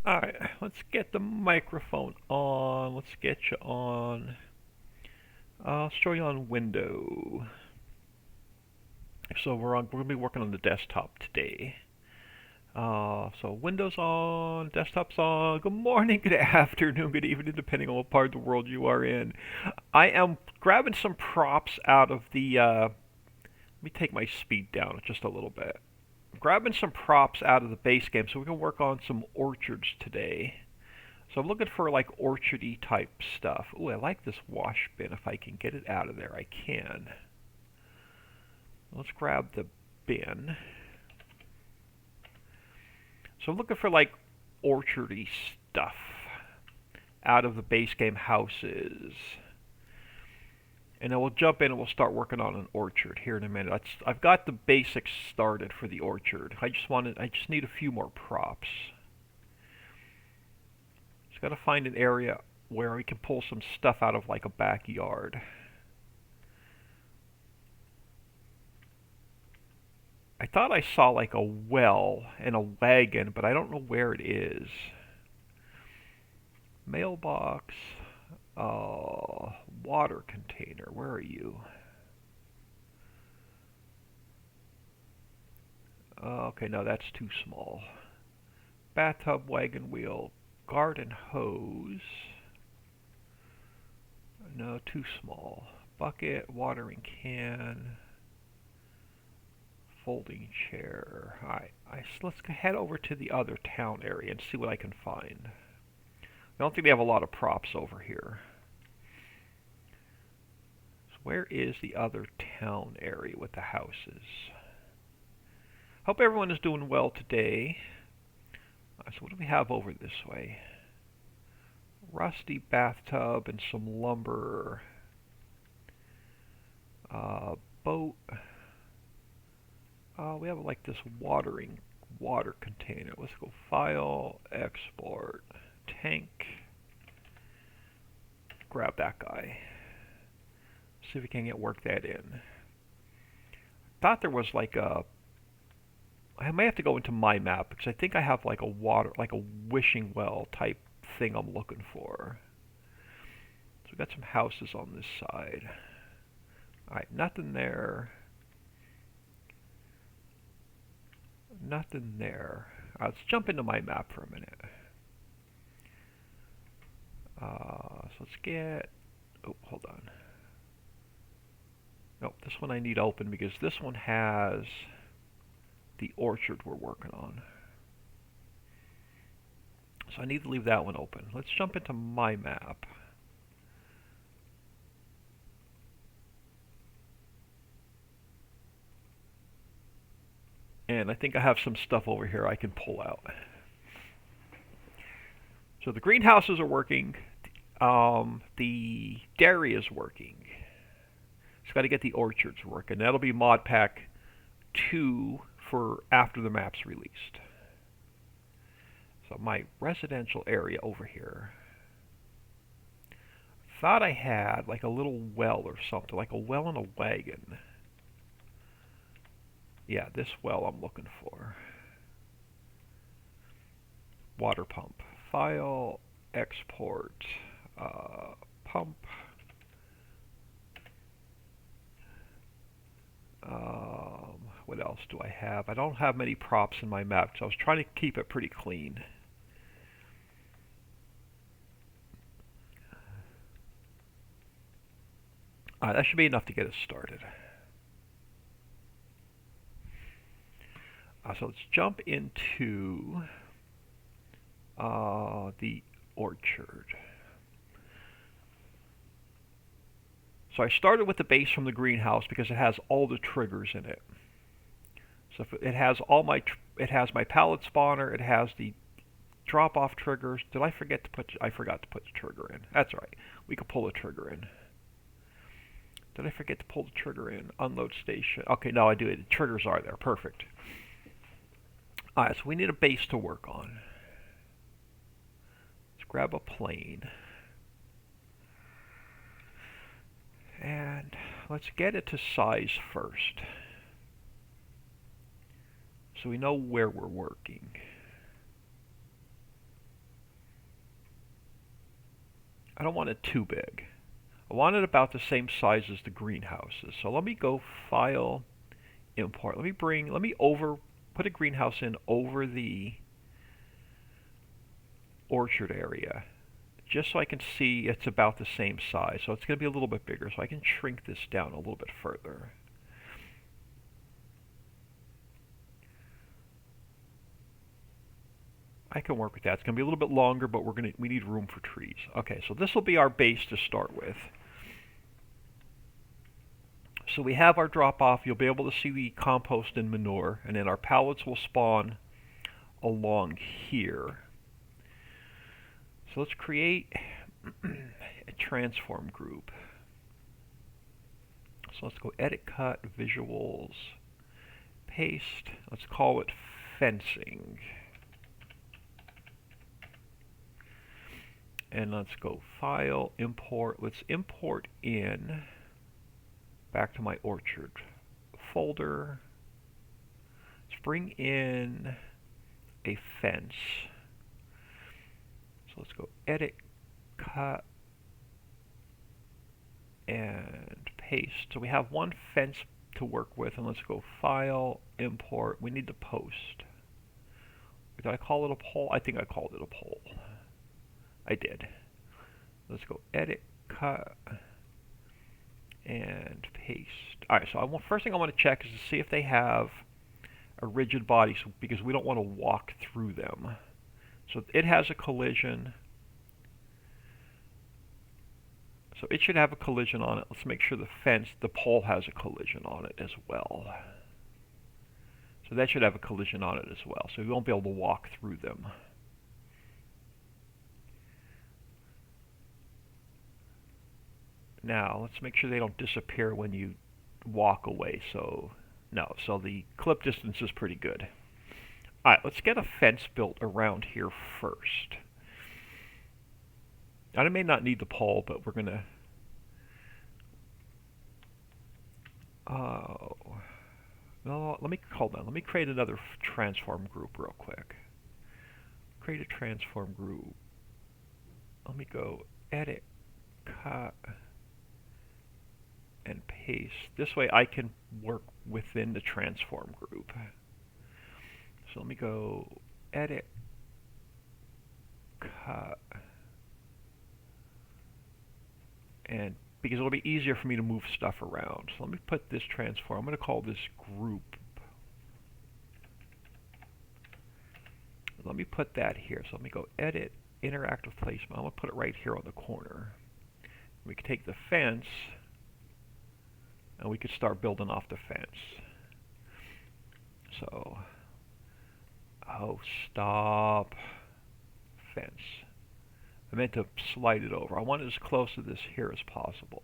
Alright, let's get the microphone on. Let's get you on. I'll show you on window. So we're going to be working on the desktop today. So Windows on, desktop's on. Good morning, good afternoon, good evening, depending on what part of the world you are in. I am grabbing some props out of the. Let me take my speed down just a little bit. Grabbing some props out of the base game so we can work on some orchards today. So I'm looking for like orchardy type stuff. Ooh, I like this wash bin. If I can get it out of there, I can. Let's grab the bin. So I'm looking for like orchardy stuff out of the base game houses. And then we'll jump in and we'll start working on an orchard here in a minute. I've got the basics started for the orchard. I just need a few more props. Just got to find an area where we can pull some stuff out of like a backyard. I thought I saw like a well and a wagon, but I don't know where it is. Mailbox. Water container. Where are you? Okay, no, that's too small. Bathtub, wagon wheel, garden hose. No, too small. Bucket, watering can, folding chair. Alright, let's head over to the other town area and see what I can find. I don't think they have a lot of props over here. So where is the other town area with the houses? Hope everyone is doing well today. So what do we have over this way? Rusty bathtub and some lumber. Boat. We have like this water container. Let's go file, export, tank. Grab that guy. See if we can work that in. Thought there was like a. I may have to go into my map because I think I have like a wishing well type thing I'm looking for. So we got some houses on this side. Alright, nothing there. Nothing there. Let's jump into my map for a minute. So let's get. Oh, hold on. Nope, this one I need open because this one has the orchard we're working on. So I need to leave that one open. Let's jump into my map. And I think I have some stuff over here I can pull out. So the greenhouses are working. The dairy is working. Just got to get the orchards working. That'll be mod pack 2 for after the map's released. So my residential area over here. Thought I had like a little well or something, like a well in a wagon. Yeah, this well I'm looking for. Water pump. File, export, pump. What else do I have? I don't have many props in my map, so I was trying to keep it pretty clean. That should be enough to get us started. So let's jump into the orchard. So I started with the base from the greenhouse because it has all the triggers in it. So it has it has my pallet spawner, it has the drop-off triggers. Did I forget to put? I forgot to put the trigger in. That's all right. We could pull the trigger in. Did I forget to pull the trigger in? Unload station. Okay, no, I do it. The triggers are there. Perfect. Alright, so we need a base to work on. Let's grab a plane. And let's get it to size first. So we know where we're working. I don't want it too big. I want it about the same size as the greenhouses. So let me go File, Import. Put a greenhouse in over the orchard area, just so I can see it's about the same size. So it's going to be a little bit bigger, so I can shrink this down a little bit further. I can work with that. It's going to be a little bit longer, but we need room for trees. Okay, so this will be our base to start with. So we have our drop off. You'll be able to see the compost and manure, and then our pallets will spawn along here. So let's create a transform group. So let's go Edit, Cut, Visuals, Paste. Let's call it Fencing. And let's go File, Import. Let's import in back to my orchard folder. Let's bring in a fence. So let's go Edit, Cut, and Paste. So we have one fence to work with, and let's go File, Import. We need the post. Did I call it a pole? I think I called it a pole. I did. Let's go Edit, Cut, and Paste. Alright, so first thing I want to check is to see if they have a rigid body, because we don't want to walk through them. So it has a collision. So it should have a collision on it. Let's make sure the pole has a collision on it as well. So that should have a collision on it as well. So we won't be able to walk through them. Now, let's make sure they don't disappear when you walk away. So the clip distance is pretty good. Alright, let's get a fence built around here first. Now, I may not need the pole, but we're going to... no, hold on. Let me create another transform group real quick. Create a transform group. Let me go Edit, Cut, and Paste. This way I can work within the transform group. So let me go Edit, Cut, and because it'll be easier for me to move stuff around. So let me put this transform. I'm going to call this group. Let me put that here. So let me go Edit, Interactive Placement. I'm going to put it right here on the corner. We can take the fence, and we could start building off the fence. So, stop. Fence. I meant to slide it over. I want it as close to this here as possible.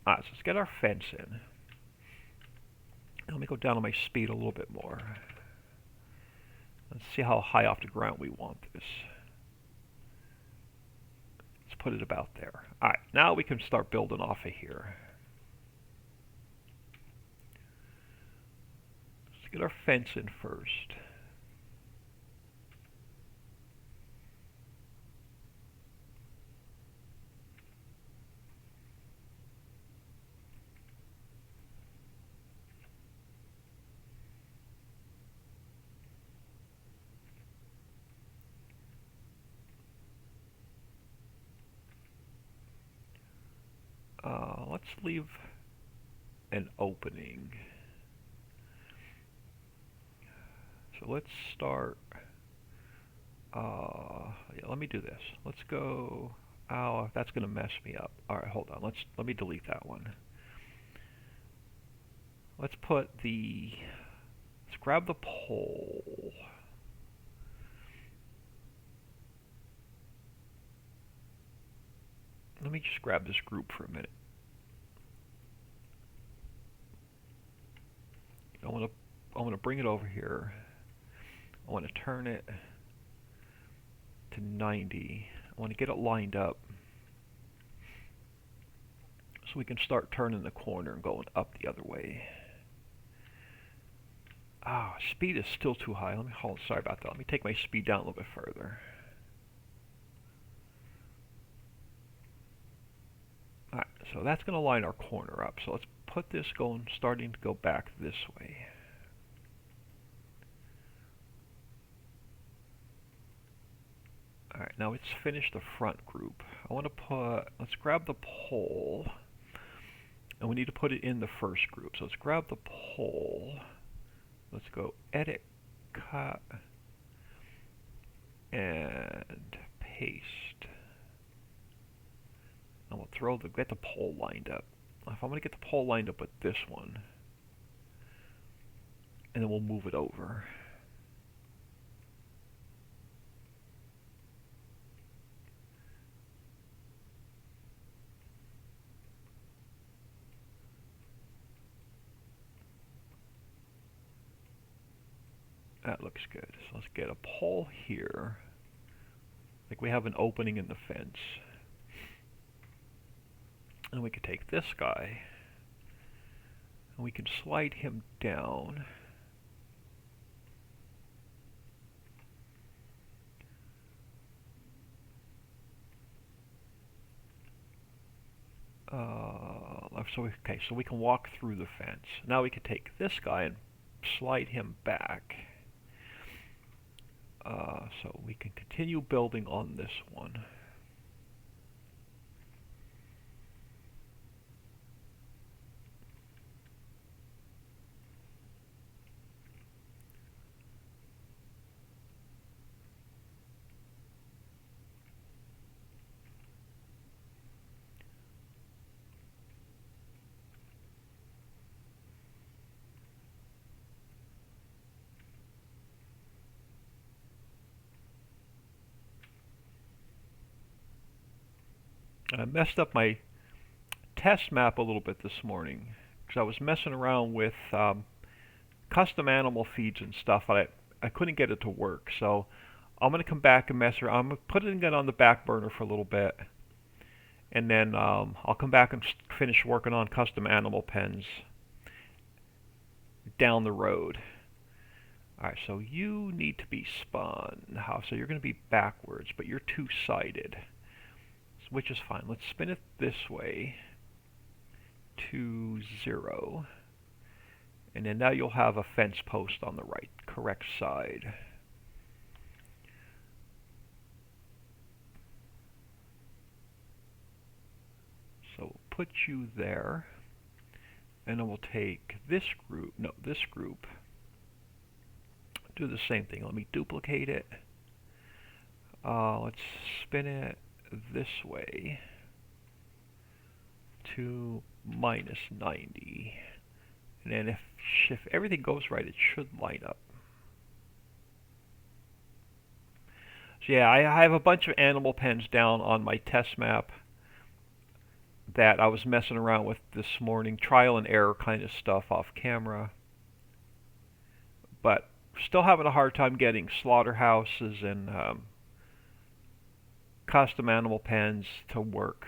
Alright, so let's get our fence in. Let me go down on my speed a little bit more. Let's see how high off the ground we want this. Let's put it about there. Alright, now we can start building off of here. Let's get our fence in first. Let's leave an opening. So let's start. Yeah, let me do this. Let's go. Oh, that's going to mess me up. All right, hold on. Let me delete that one. Let's grab the pole. Let me just grab this group for a minute. I want to bring it over here. I want to turn it to 90. I want to get it lined up so we can start turning the corner and going up the other way. Speed is still too high. Sorry about that. Let me take my speed down a little bit further. So that's going to line our corner up. So let's put this starting to go back this way. Alright, now let's finish the front group. Let's grab the pole, and we need to put it in the first group. So let's grab the pole, let's go edit, cut, and paste. And we'll get the pole lined up. If I'm going to get the pole lined up with this one, and then we'll move it over. That looks good. So let's get a pole here. Like we have an opening in the fence. And we could take this guy, and we can slide him down. So we can walk through the fence. Now we can take this guy and slide him back. So we can continue building on this one. I messed up my test map a little bit this morning because I was messing around with custom animal feeds and stuff, but I couldn't get it to work. So I'm going to come back and mess around. I'm going to put it on the back burner for a little bit, and then I'll come back and finish working on custom animal pens down the road. Alright, so you need to be spun. So you're going to be backwards, but you're two-sided, which is fine. Let's spin it this way to 0. And then now you'll have a fence post on the correct side. So we'll put you there. And then we'll take this group, do the same thing. Let me duplicate it. Let's spin it this way to -90, and then if everything goes right, it should line up. So yeah, I have a bunch of animal pens down on my test map that I was messing around with this morning, trial and error kind of stuff off camera, but still having a hard time getting slaughterhouses and custom animal pens to work.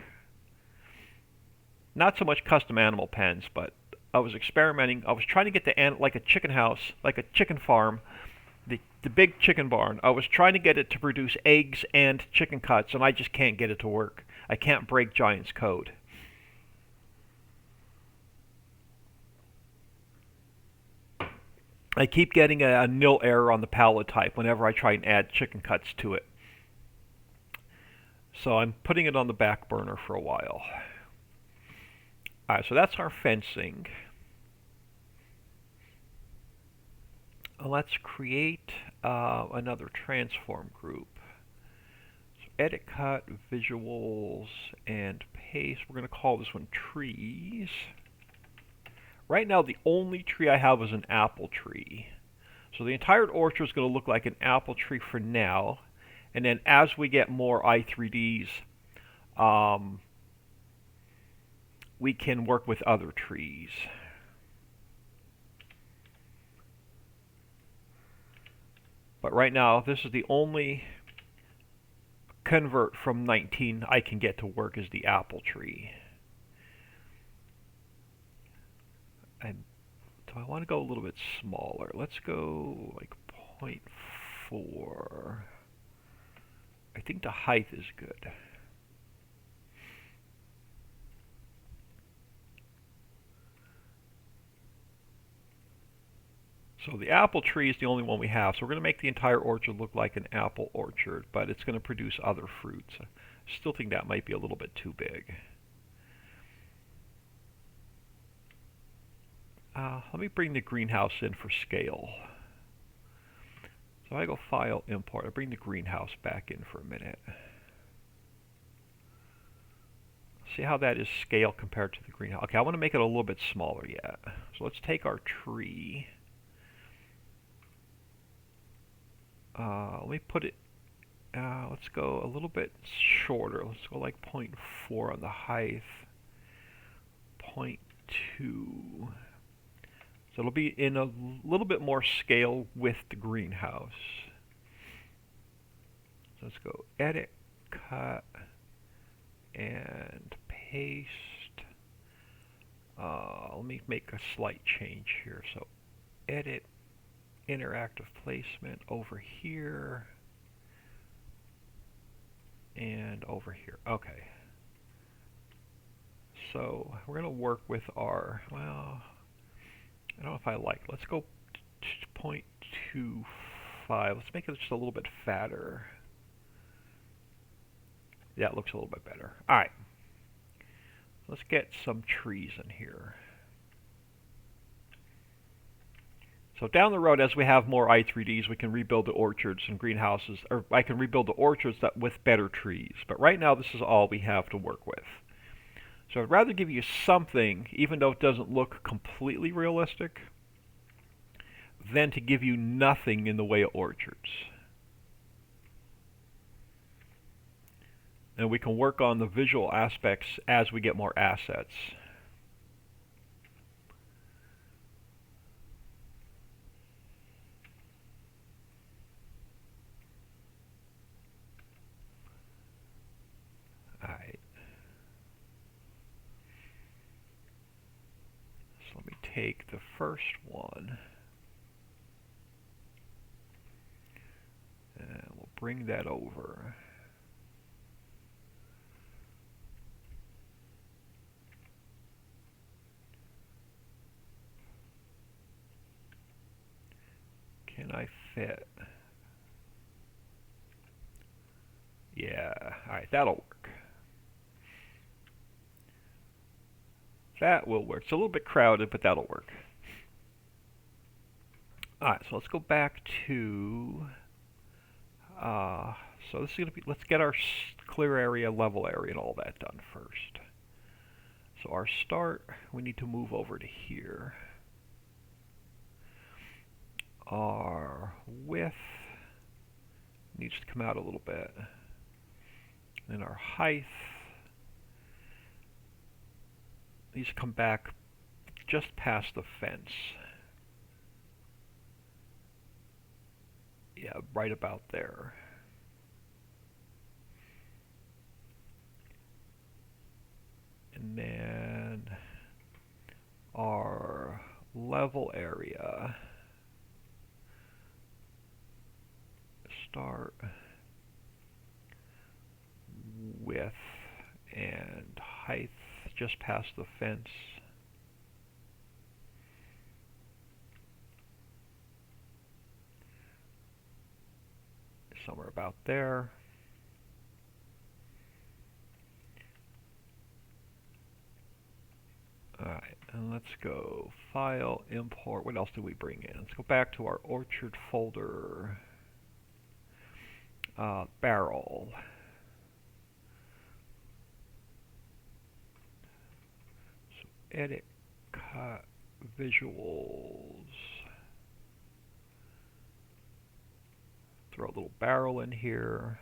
Not so much custom animal pens, but I was experimenting. I was trying to get like a chicken house, like a chicken farm, the big chicken barn. I was trying to get it to produce eggs and chicken cuts, and I just can't get it to work. I can't break Giant's code. I keep getting a nil error on the pallet type whenever I try and add chicken cuts to it. So I'm putting it on the back burner for a while. Alright, so that's our fencing. Let's create another transform group. So edit, cut, visuals, and paste. We're going to call this one trees. Right now the only tree I have is an apple tree. So the entire orchard is going to look like an apple tree for now. And then as we get more i3Ds, we can work with other trees. But right now, this is the only convert from 19 I can get to work is the apple tree. And do I want to go a little bit smaller? Let's go like 0.4. I think the height is good. So the apple tree is the only one we have. So we're going to make the entire orchard look like an apple orchard, but it's going to produce other fruits. I still think that might be a little bit too big. Let me bring the greenhouse in for scale. So I go File, Import. I bring the greenhouse back in for a minute. See how that is scale compared to the greenhouse. Okay, I want to make it a little bit smaller yet. So let's take our tree. Let me put it, let's go a little bit shorter. Let's go like 0.4 on the height. 0.2. So it'll be in a little bit more scale with the greenhouse. So let's go Edit, Cut, and Paste. Let me make a slight change here. So Edit, Interactive Placement over here, and over here. Okay. So we're going to work with our, well, I don't know if I like. Let's go 0.25. Let's make it just a little bit fatter. Yeah, it looks a little bit better. All right. Let's get some trees in here. So down the road, as we have more i3Ds, we can rebuild the orchards and greenhouses, or I can rebuild the orchards with better trees. But right now, this is all we have to work with. So I'd rather give you something, even though it doesn't look completely realistic, than to give you nothing in the way of orchards. And we can work on the visual aspects as we get more assets. Alright. So let me take the first one. And we'll bring that over. Can I fit? Yeah, alright, that'll work. That will work. It's a little bit crowded, but that'll work. Alright, so let's go back to, so this is going to be, let's get our clear area, level area, and all that done first. So our start, we need to move over to here. Our width needs to come out a little bit. And our height needs to come back just past the fence. Yeah, right about there. And then our level area, start, width, and height just past the fence. Somewhere about there. Alright, and let's go File, Import. What else did we bring in? Let's go back to our Orchard folder. Barrel. So Edit, Cut, Visuals. Throw a little barrel in here.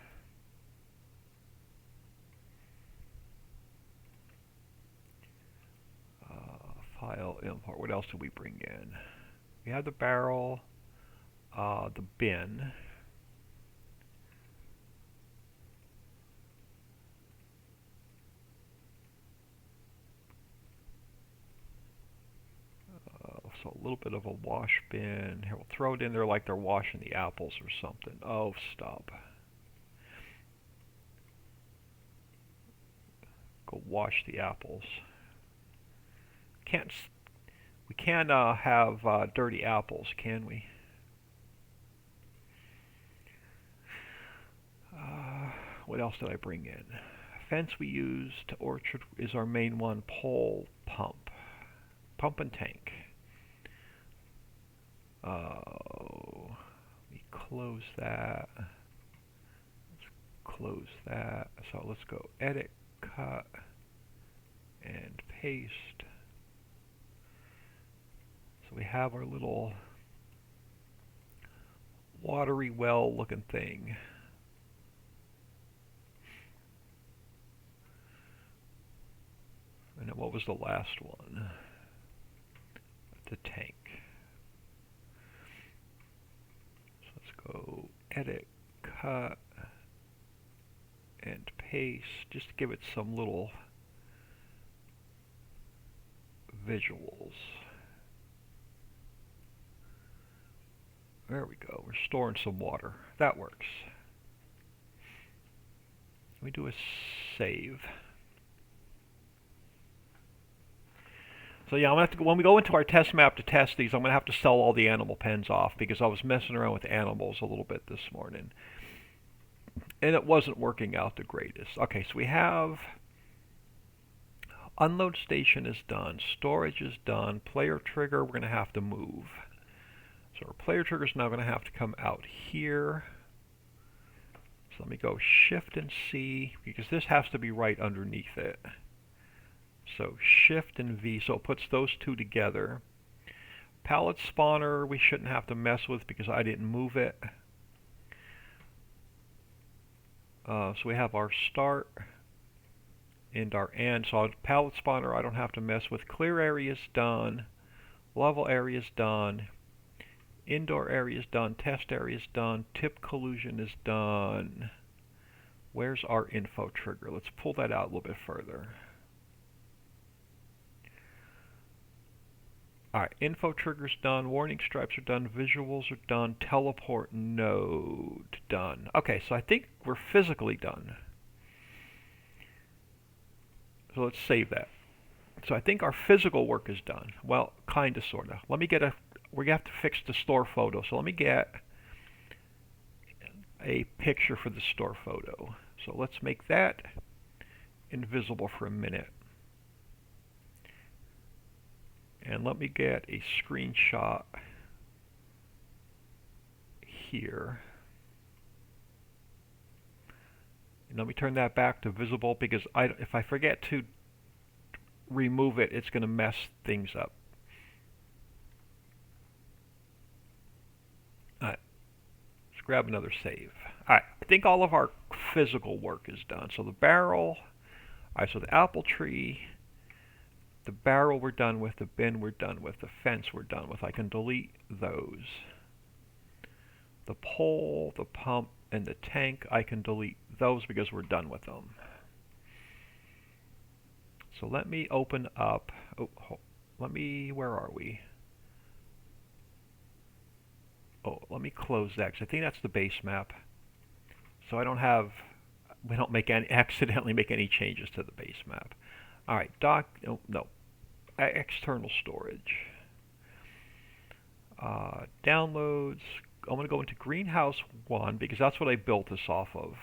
File, Import. What else did we bring in? We had the barrel, the bin. So a little bit of a wash bin. Here, we'll throw it in there like they're washing the apples or something. Oh, stop. Go wash the apples. We can't have dirty apples, can we? What else did I bring in? Fence we used. Orchard is our main one. Pole, pump. Pump and tank. We close that. Let's close that. So let's go edit, cut, and paste. So we have our little watery well looking thing. And then what was the last one? The tank. So let's go edit, cut, and paste, just to give it some little visuals. There we go. We're storing some water. That works. Let me do a save. So yeah, I'm gonna have to, when we go into our test map to test these, I'm gonna have to sell all the animal pens off because I was messing around with animals a little bit this morning, and it wasn't working out the greatest. Okay, so we have unload station is done, storage is done, player trigger we're gonna have to move. So our player trigger is now gonna have to come out here. So let me go Shift and C because this has to be right underneath it. So Shift and V, so it puts those two together. Pallet spawner we shouldn't have to mess with because I didn't move it. So we have our start and our end. So pallet spawner I don't have to mess with. Clear area is done. Level area is done. Indoor area is done. Test area is done. Tip collusion is done. Where's our info trigger? Let's pull that out a little bit further. Alright, info trigger's done, warning stripes are done, visuals are done, teleport node done. Okay, so I think we're physically done. So let's save that. So I think our physical work is done. Well, kinda, sorta. Let me get we have to fix the store photo, so let me get a picture for the store photo. So let's make that invisible for a minute. And let me get a screenshot here. And let me turn that back to visible because if I forget to remove it, it's going to mess things up. Alright, let's grab another save. Alright, I think all of our physical work is done. So the barrel, alright, so the apple tree, the barrel we're done with, the bin we're done with, the fence we're done with. I can delete those. The pole, the pump, and the tank, I can delete those because we're done with them. So let me open up, where are we? Oh, let me close that because I think that's the base map. So we don't accidentally make any changes to the base map. Alright, external storage. Downloads, I'm going to go into Greenhouse 1 because that's what I built this off of.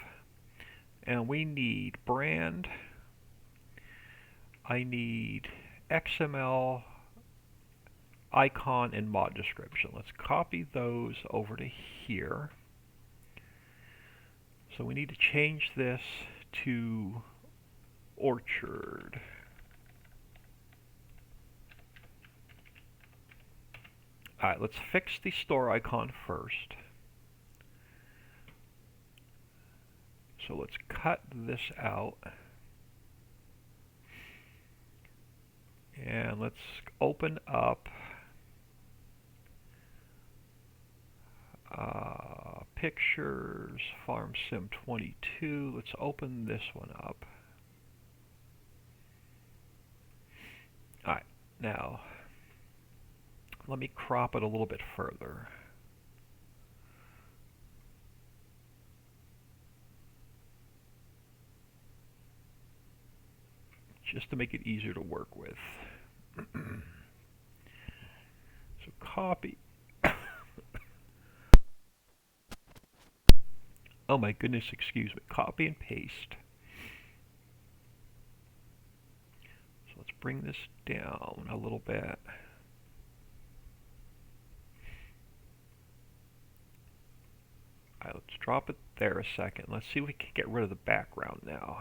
And we need brand, I need XML, icon, and mod description. Let's copy those over to here. So we need to change this to Orchard. Alright, let's fix the store icon first. So let's cut this out. And let's open up Pictures, Farm Sim 22. Let's open this one up. Alright, now let me crop it a little bit further. Just to make it easier to work with. copy. Oh my goodness, excuse me. Copy and paste. So let's bring this down a little bit. Alright, let's drop it there a second. Let's see if we can get rid of the background now.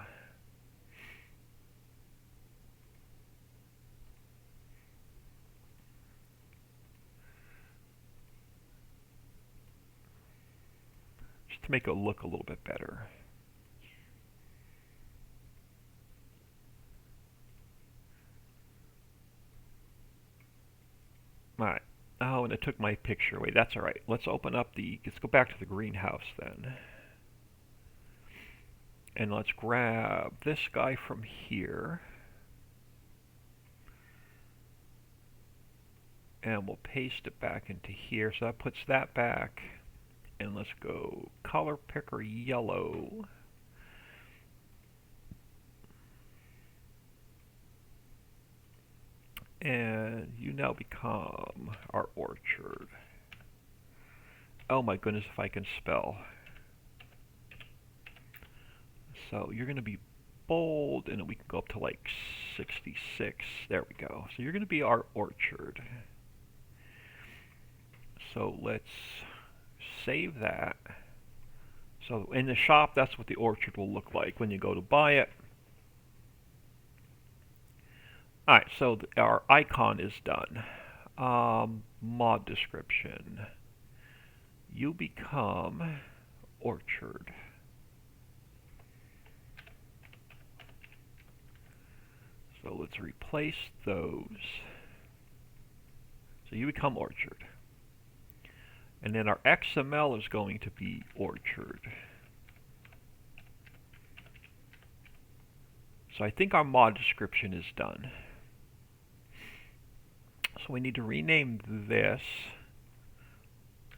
Just to make it look a little bit better. Alright. Oh, and it took my picture away. That's alright. Let's open up let's go back to the greenhouse then. And let's grab this guy from here. And we'll paste it back into here. So that puts that back. And let's go color picker yellow. And you now become our orchard. Oh my goodness, if I can spell. So you're going to be bold, and we can go up to like 66. There we go. So you're going to be our orchard. So let's save that. So in the shop, that's what the orchard will look like when you go to buy it. Alright, so our icon is done. Mod description. You become orchard. So let's replace those. So you become orchard. And then our XML is going to be orchard. So I think our mod description is done. So we need to rename this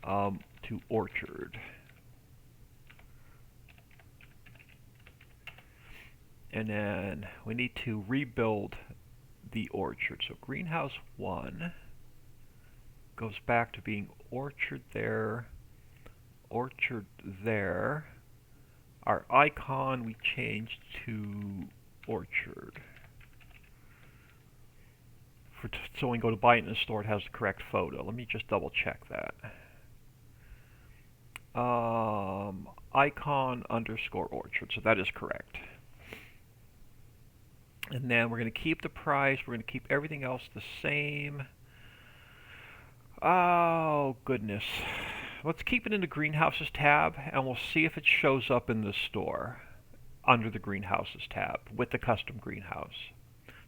to orchard. And then we need to rebuild the orchard. So greenhouse 1 goes back to being orchard there, orchard there. Our icon we changed to orchard. So when we go to buy it in the store, it has the correct photo. Let me just double check that. Icon underscore orchard. So that is correct. And then we're going to keep the price. We're going to keep everything else the same. Oh, goodness. Let's keep it in the greenhouses tab, and we'll see if it shows up in the store under the greenhouses tab with the custom greenhouse.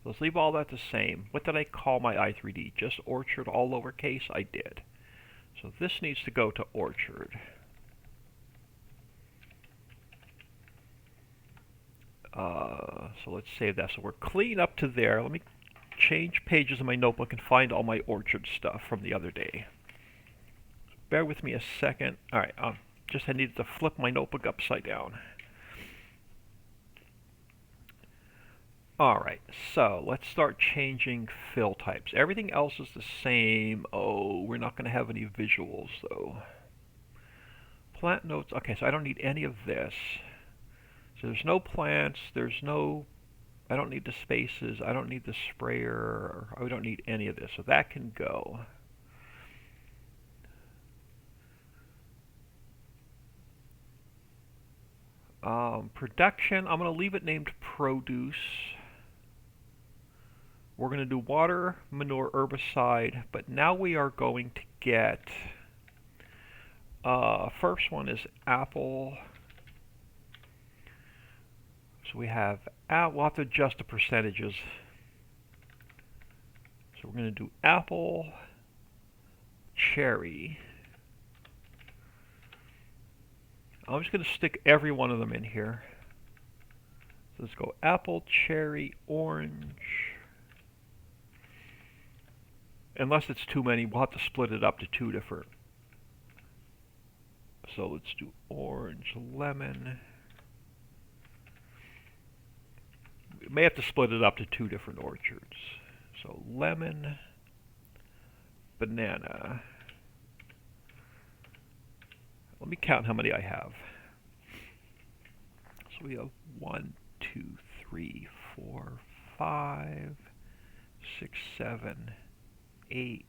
Let's leave all that the same. What did I call my i3D? Just orchard, all lowercase? I did. So this needs to go to orchard. So let's save that. So we're clean up to there. Let me change pages in my notebook and find all my orchard stuff from the other day. Bear with me a second. Alright, I needed to flip my notebook upside down. Alright, so let's start changing fill types. Everything else is the same. Oh, we're not going to have any visuals though. Plant notes. Okay, so I don't need any of this. So there's no plants, I don't need the spaces, I don't need the sprayer, I don't need any of this, so that can go. Production, I'm going to leave it named produce. We're going to do water, manure, herbicide, but now we are going to get, first one is apple. So we have, we'll have to adjust the percentages. So we're going to do apple, cherry. I'm just going to stick every one of them in here. So let's go apple, cherry, orange. Unless it's too many, we'll have to split it up to two different. So let's do orange, lemon. We may have to split it up to two different orchards. So lemon, banana. Let me count how many I have. So we have 1, 2, 3, 4, 5, 6, 7, 8,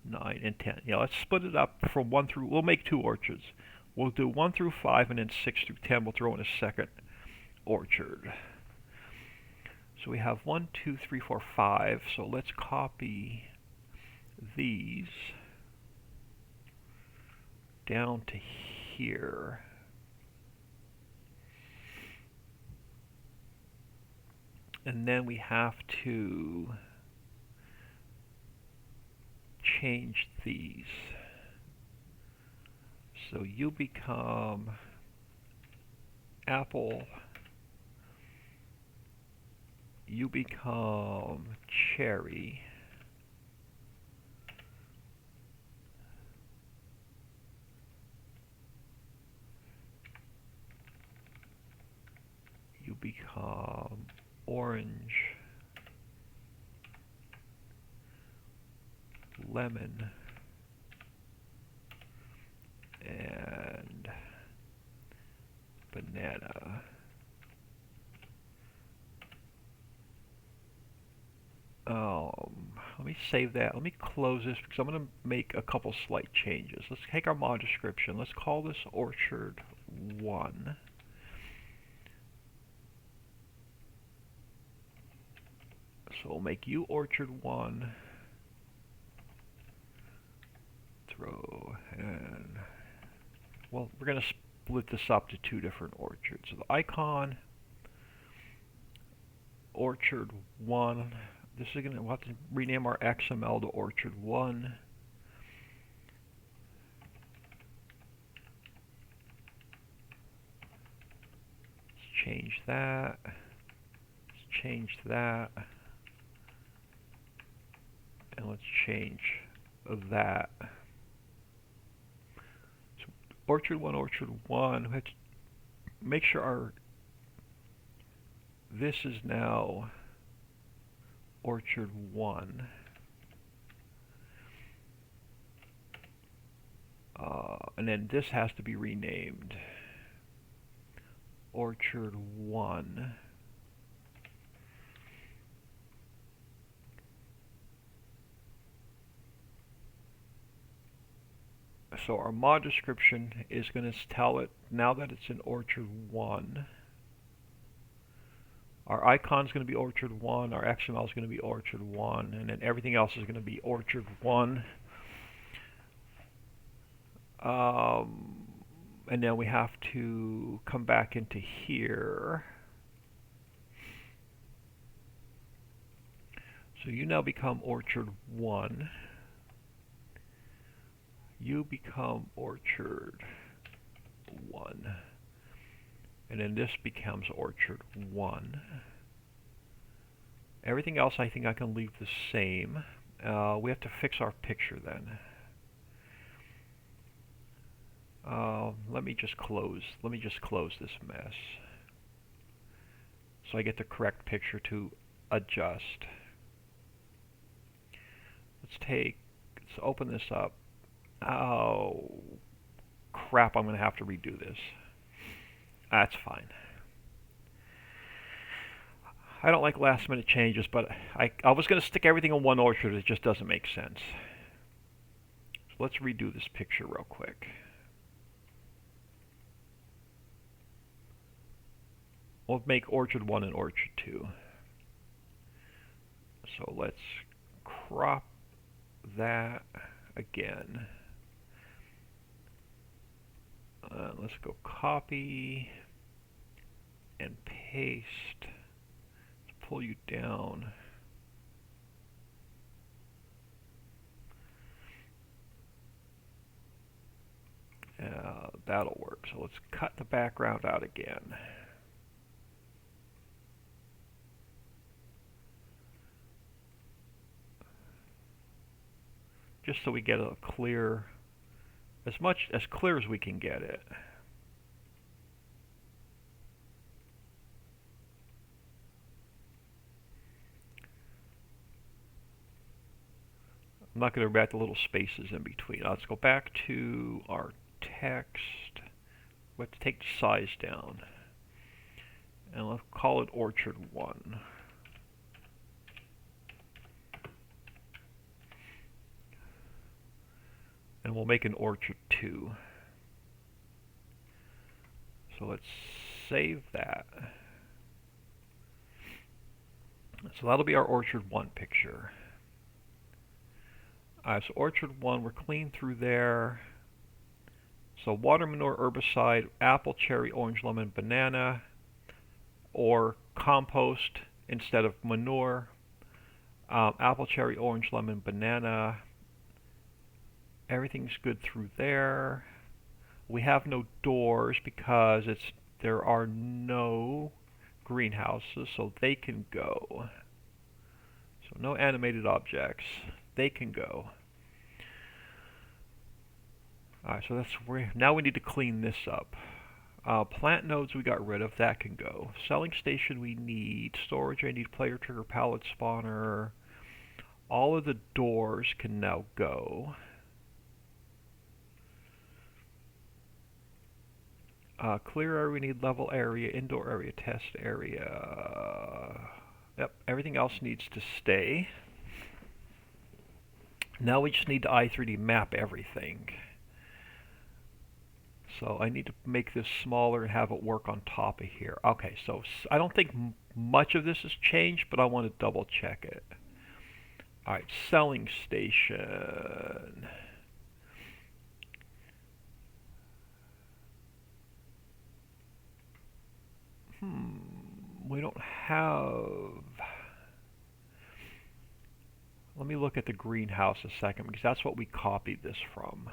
9, and 10. Yeah, let's split it up from 1 through, we'll make 2 orchards. We'll do 1 through 5, and then 6 through 10 we'll throw in a second orchard. So we have 1, 2, 3, 4, 5. So let's copy these down to here. And then we have to change these. So you become apple, you become cherry, you become orange, lemon, and banana. Let me save that. Let me close this because I'm going to make a couple slight changes. Let's take our mod description. Let's call this Orchard 1. So we'll make you Orchard 1. Throw and, well, we're going to split this up to 2 different orchards. So the icon, Orchard 1. This is going to, we'll have to rename our XML to Orchard 1. Let's change that. Let's change that. And let's change that. So Orchard 1, Orchard 1. We have to make sure our, this is now Orchard 1. And then this has to be renamed Orchard 1. So our mod description is going to tell it, now that it's in Orchard 1, our icon is going to be Orchard 1, our XML is going to be Orchard 1, and then everything else is going to be Orchard 1. And then we have to come back into here. So you now become Orchard 1. You become Orchard 1. And then this becomes Orchard 1. Everything else I think I can leave the same. We have to fix our picture then. Let me just close this mess so I get the correct picture to adjust. Let's open this up. Oh crap, I'm going to have to redo this. That's fine. I don't like last minute changes, but I was going to stick everything in one orchard. It just doesn't make sense. So let's redo this picture real quick. We'll make Orchard 1 and Orchard 2. So let's crop that again. Let's go copy and paste. Let's pull you down. That'll work. So let's cut the background out again. Just so we get a clear, as clear as we can get it. I'm not going to write the little spaces in between. Let's go back to our text. We have to take the size down. And let's call it Orchard 1. And we'll make an Orchard 2. So let's save that. So that'll be our Orchard 1 picture. So Orchard 1, we're clean through there. So water, manure, herbicide, apple, cherry, orange, lemon, banana, or compost instead of manure. Apple, cherry, orange, lemon, banana. Everything's good through there. We have no doors because there are no greenhouses, so they can go. So no animated objects. They can go. Alright, so now we need to clean this up. Plant nodes we got rid of, that can go. Selling station we need. Storage I need. Player trigger, pallet spawner. All of the doors can now go. Clear area we need. Level area, indoor area, test area. Yep, everything else needs to stay. Now we just need to i3D map everything. So I need to make this smaller and have it work on top of here. Okay, so I don't think much of this has changed, but I want to double check it. Alright, selling station. We don't have... Let me look at the greenhouse a second, because that's what we copied this from.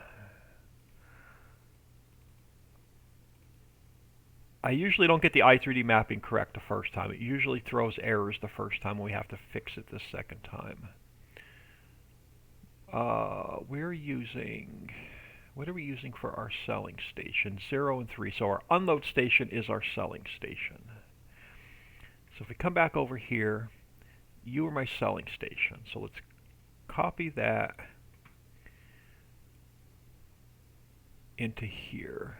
I usually don't get the i3D mapping correct the first time. It usually throws errors the first time when we have to fix it the second time. We're using... What are we using for our selling station? 0 and 3. So our unload station is our selling station. So if we come back over here, you are my selling station. So let's copy that into here.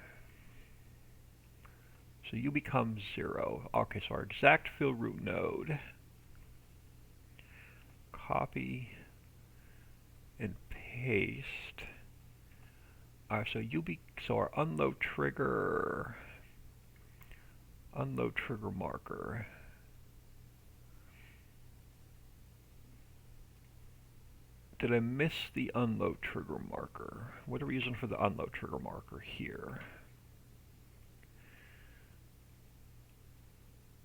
So you become 0. Okay, so our exact fill root node. Copy and paste. Alright, so our unload trigger marker. Did I miss the unload trigger marker? What are we using for the unload trigger marker here?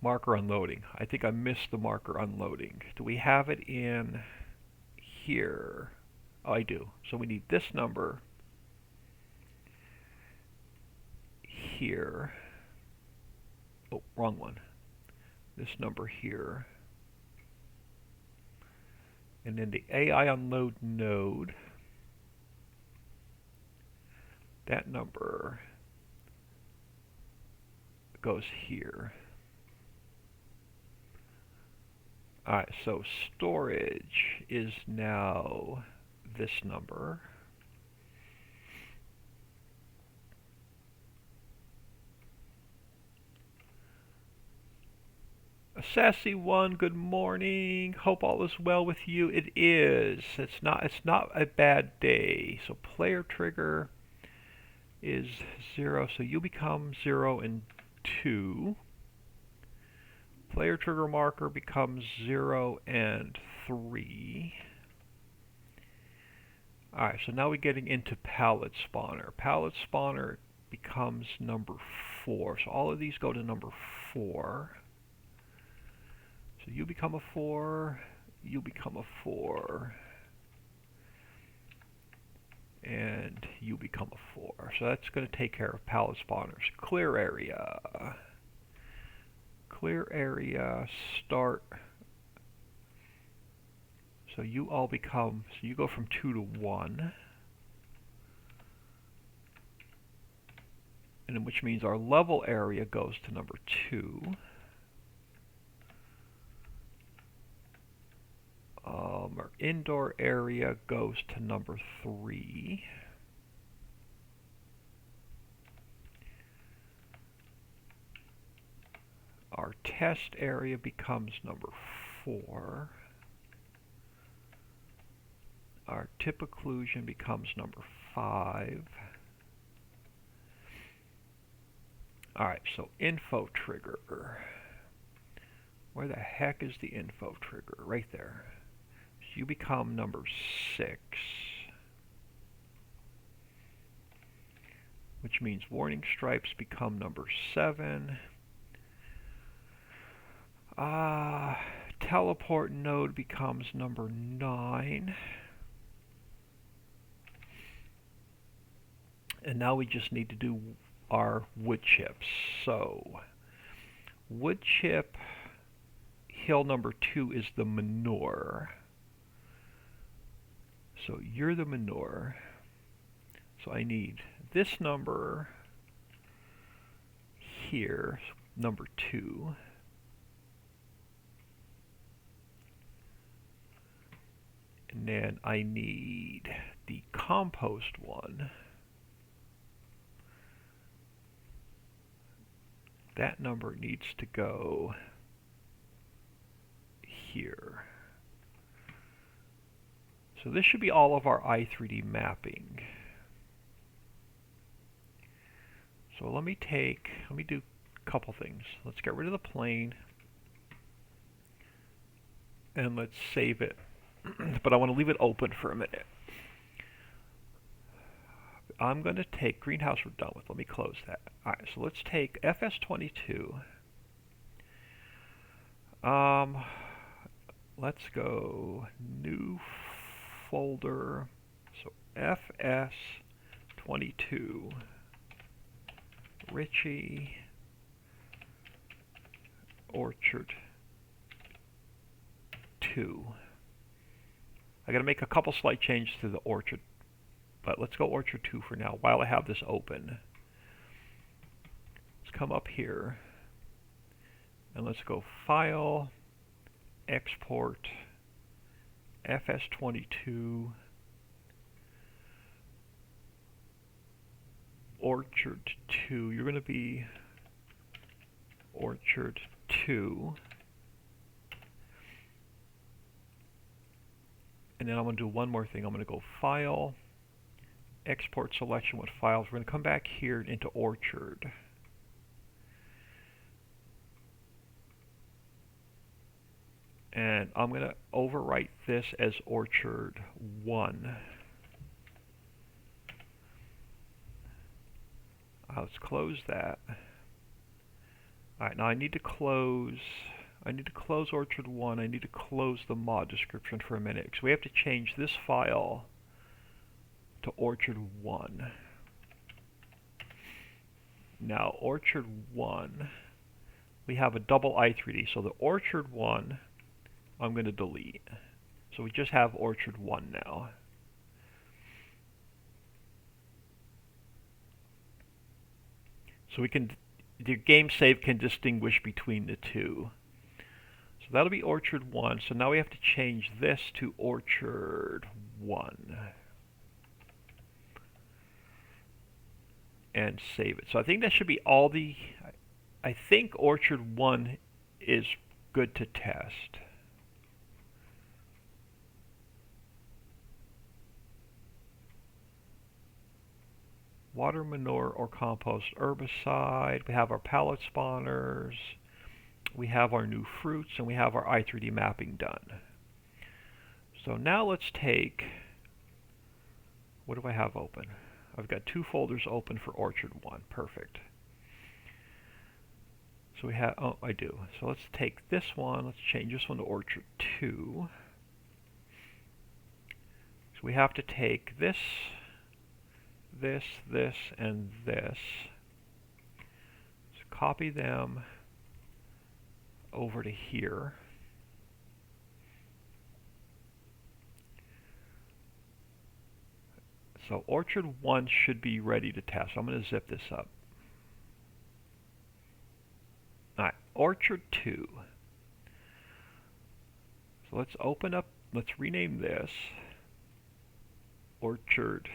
Marker unloading. I think I missed the marker unloading. Do we have it in here? Oh, I do. So we need this number here. Oh, wrong one. This number here. And then the AI unload node, that number goes here. Alright, so storage is now this number. A sassy one, good morning. Hope all is well with you. It is. It's not a bad day. So player trigger is 0, so you become 0 and 2. Player trigger marker becomes 0 and 3. Alright, so now we're getting into pallet spawner. Pallet spawner becomes number 4. So all of these go to number 4. So you become a 4, you become a 4, and you become a 4. So that's going to take care of pallet spawners. Clear area. Clear area, start. So you all become, so you go from 2 to 1. And which means our level area goes to number 2. Our indoor area goes to number 3. Our test area becomes number 4. Our tip occlusion becomes number 5. Alright, so info trigger. Where the heck is the info trigger? Right there. So you become number 6. Which means warning stripes become number 7. Teleport node becomes number 9. And now we just need to do our wood chips. So wood chip hill number 2 is the manure. So you're the manure. So I need this number here, number 2. And then I need the compost one. That number needs to go here. So this should be all of our i3D mapping. So let me do a couple things. Let's get rid of the plane and let's save it. But I want to leave it open for a minute. I'm going to take greenhouse we're done with. Let me close that. Alright, so let's take FS22. Let's go new folder. So FS22 Ricci Orchard 2. I got to make a couple slight changes to the orchard, but let's go orchard 2 for now while I have this open. Let's come up here and let's go File, Export, FS22, Orchard 2. You're going to be Orchard 2. And then I'm going to do one more thing. I'm going to go File, Export Selection with Files. We're going to come back here into Orchard. And I'm going to overwrite this as Orchard 1. Let's close that. Alright, now I need to close Orchard 1. I need to close the mod description for a minute because we have to change this file to Orchard 1. Now Orchard 1, we have a double i3D, so the Orchard 1 I'm going to delete. So we just have Orchard 1 now. So we can, the game save can distinguish between the two. So that'll be Orchard 1. So now we have to change this to Orchard 1. And save it. So I think that should be all the... I think Orchard 1 is good to test. Water, manure, or compost herbicide. We have our pallet spawners. We have our new fruits, and we have our i3D mapping done. So now let's take, what do I have open? I've got 2 folders open for Orchard 1. Perfect. So we have, oh, I do. So let's take this one, let's change this one to Orchard 2. So we have to take this, this, and this. So copy them over to here. So Orchard 1 should be ready to test. I'm going to zip this up. Alright, Orchard 2. So let's open up let's rename this Orchard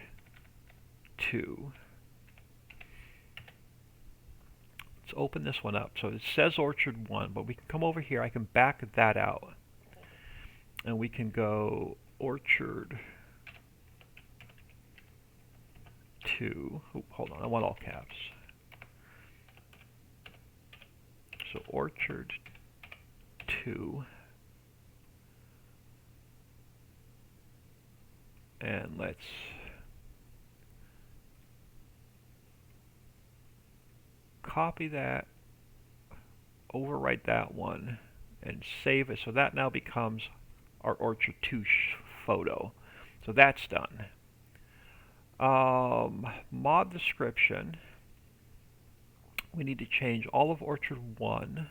2. Let's open this one up. So it says Orchard 1, but we can come over here. I can back that out. And we can go Orchard 2. Oh, hold on, I want all caps. So Orchard 2. And let's copy that, overwrite that one, and save it. So that now becomes our Orchard 2 photo. So that's done. Mod description. We need to change all of Orchard 1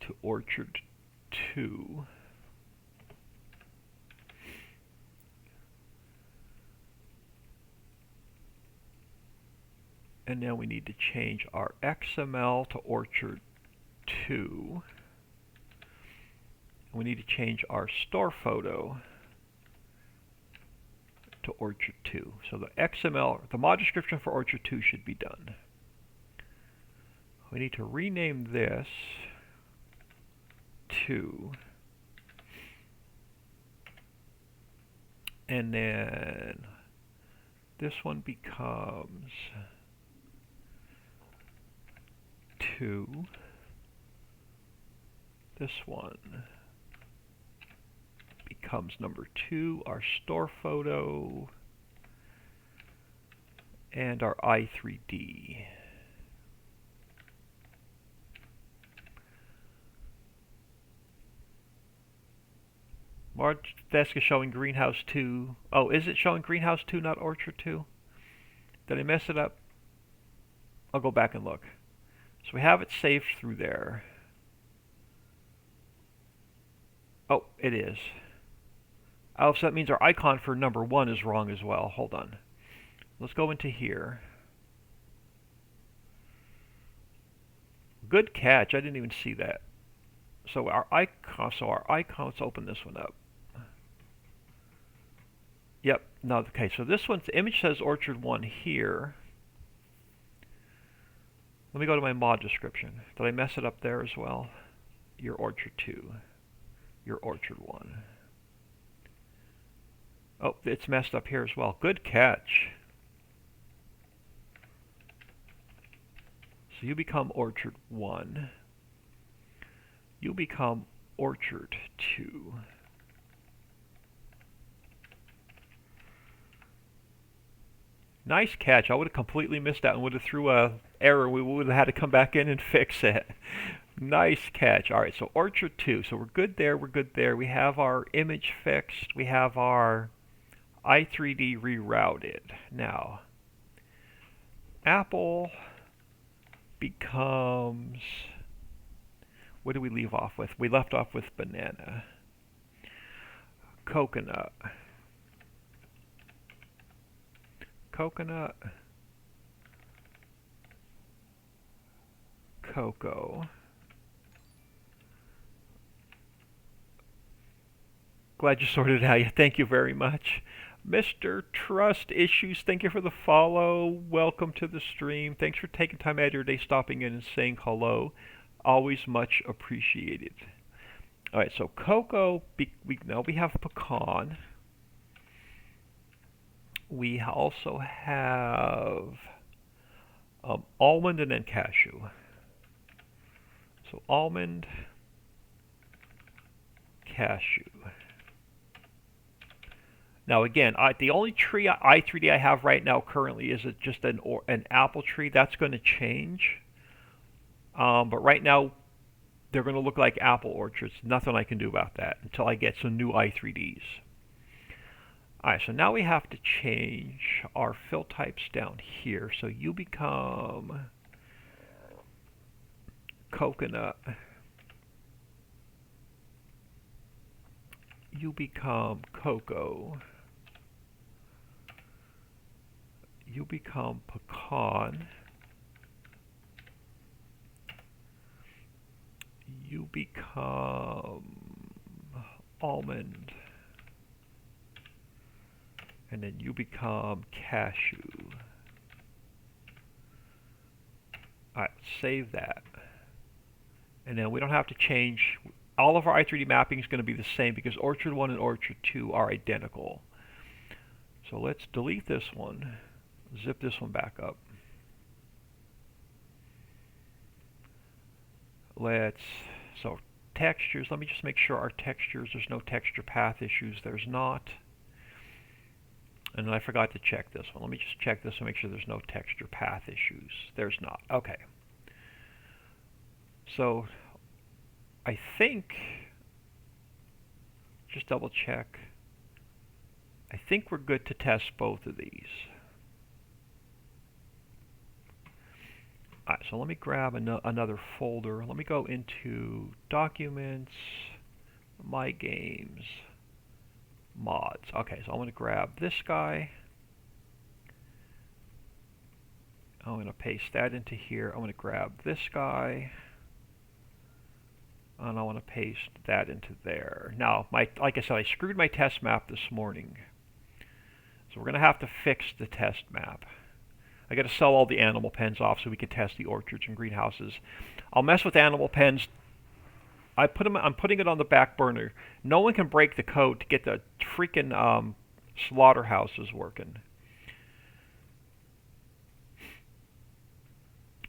to Orchard 2. And now we need to change our XML to Orchard 2. We need to change our store photo to Orchard 2. So the XML, the mod description for Orchard 2 should be done. We need to rename this to, and then this one becomes 2. This one becomes number 2, our store photo, and our i3D. Marge desk is showing Greenhouse 2. Oh, is it showing Greenhouse 2, not Orchard 2? Did I mess it up? I'll go back and look. So we have it saved through there. Oh, it is. Oh, so that means our icon for number 1 is wrong as well. Hold on. Let's go into here. Good catch. I didn't even see that. So our icon, let's open this one up. Yep, no, okay, so this one's, the image says Orchard 1 here. Let me go to my mod description. Did I mess it up there as well? Your Orchard 2. Your Orchard 1. Oh, it's messed up here as well. Good catch. So you become Orchard 1. You become Orchard 2. Nice catch. I would have completely missed that and would have threw a error. We would have had to come back in and fix it. Nice catch. All right, so Orchard 2. So we're good there. We're good there. We have our image fixed. We have our i3D rerouted. Now, Apple becomes, what do we leave off with? We left off with banana. Coconut. Coconut. Cocoa. Glad you sorted it out. Thank you very much. Mr. Trust Issues, thank you for the follow. Welcome to the stream. Thanks for taking time out of your day, stopping in and saying hello. Always much appreciated. All right, so cocoa, now we have pecan. We also have almond and then cashew. So almond, cashew. Now again, the only tree i3D I have right now currently is just an apple tree. That's going to change. But right now, they're going to look like apple orchards. Nothing I can do about that until I get some new i3Ds. Alright, so now we have to change our fill types down here. So you become coconut. You become cocoa. You become pecan. you become almond. And then you become cashew. Alright, save that. And then we don't have to change. All of our i3D mapping is going to be the same because Orchard 1 and Orchard 2 are identical. So let's delete this one. Zip this one back up. So textures, let me just make sure our textures, there's no texture path issues. There's not. And I forgot to check this one. Let me just check this and make sure there's no texture path issues. There's not. Okay. So I think, just double check. I think we're good to test both of these. Alright, so let me grab another folder. Let me go into Documents, My Games, Mods. Okay, so I'm going to grab this guy. I'm going to paste that into here. I'm going to grab this guy. And I want to paste that into there. Now, like I said, I screwed my test map this morning. So we're going to have to fix the test map. I got to sell all the animal pens off so we can test the orchards and greenhouses. I'll mess with animal pens. I'm putting it on the back burner. No one can break the code to get the freaking slaughterhouses working.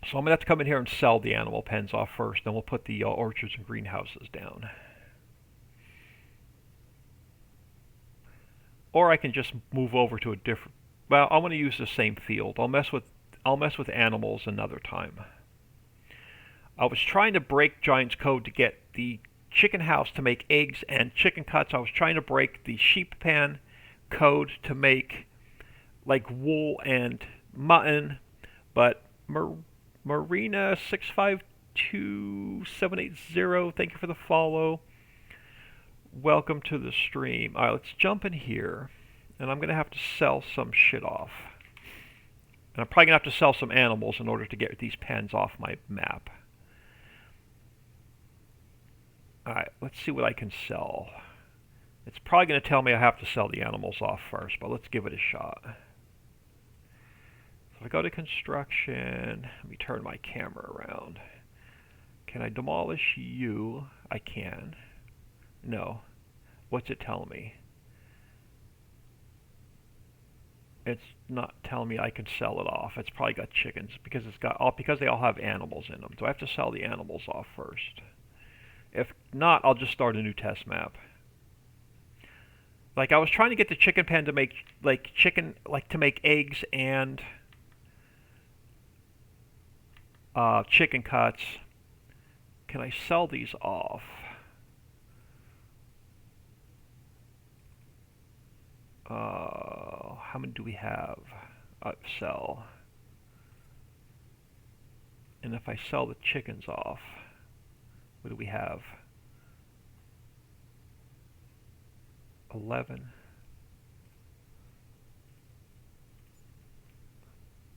So I'm going to have to come in here and sell the animal pens off first, then we'll put the orchards and greenhouses down. Or I can just move over to a different... Well, I want to use the same field. I'll mess with animals another time. I was trying to break Giant's code to get the chicken house to make eggs and chicken cuts. I was trying to break the sheep pen code to make like wool and mutton, but Marina 652780, thank you for the follow. Welcome to the stream. Alright, let's jump in here. And I'm going to have to sell some shit off. And I'm probably going to have to sell some animals in order to get these pens off my map. Alright, let's see what I can sell. It's probably going to tell me I have to sell the animals off first, but let's give it a shot. So if I go to construction, let me turn my camera around. Can I demolish you? I can. No. What's it telling me? It's not telling me I can sell it off. It's probably got chickens because because they all have animals in them. Do I have to sell the animals off first? If not, I'll just start a new test map. Like I was trying to get the chicken pen to make to make eggs and chicken cuts. Can I sell these off? How many do we have? Sell. And if I sell the chickens off, what do we have? 11.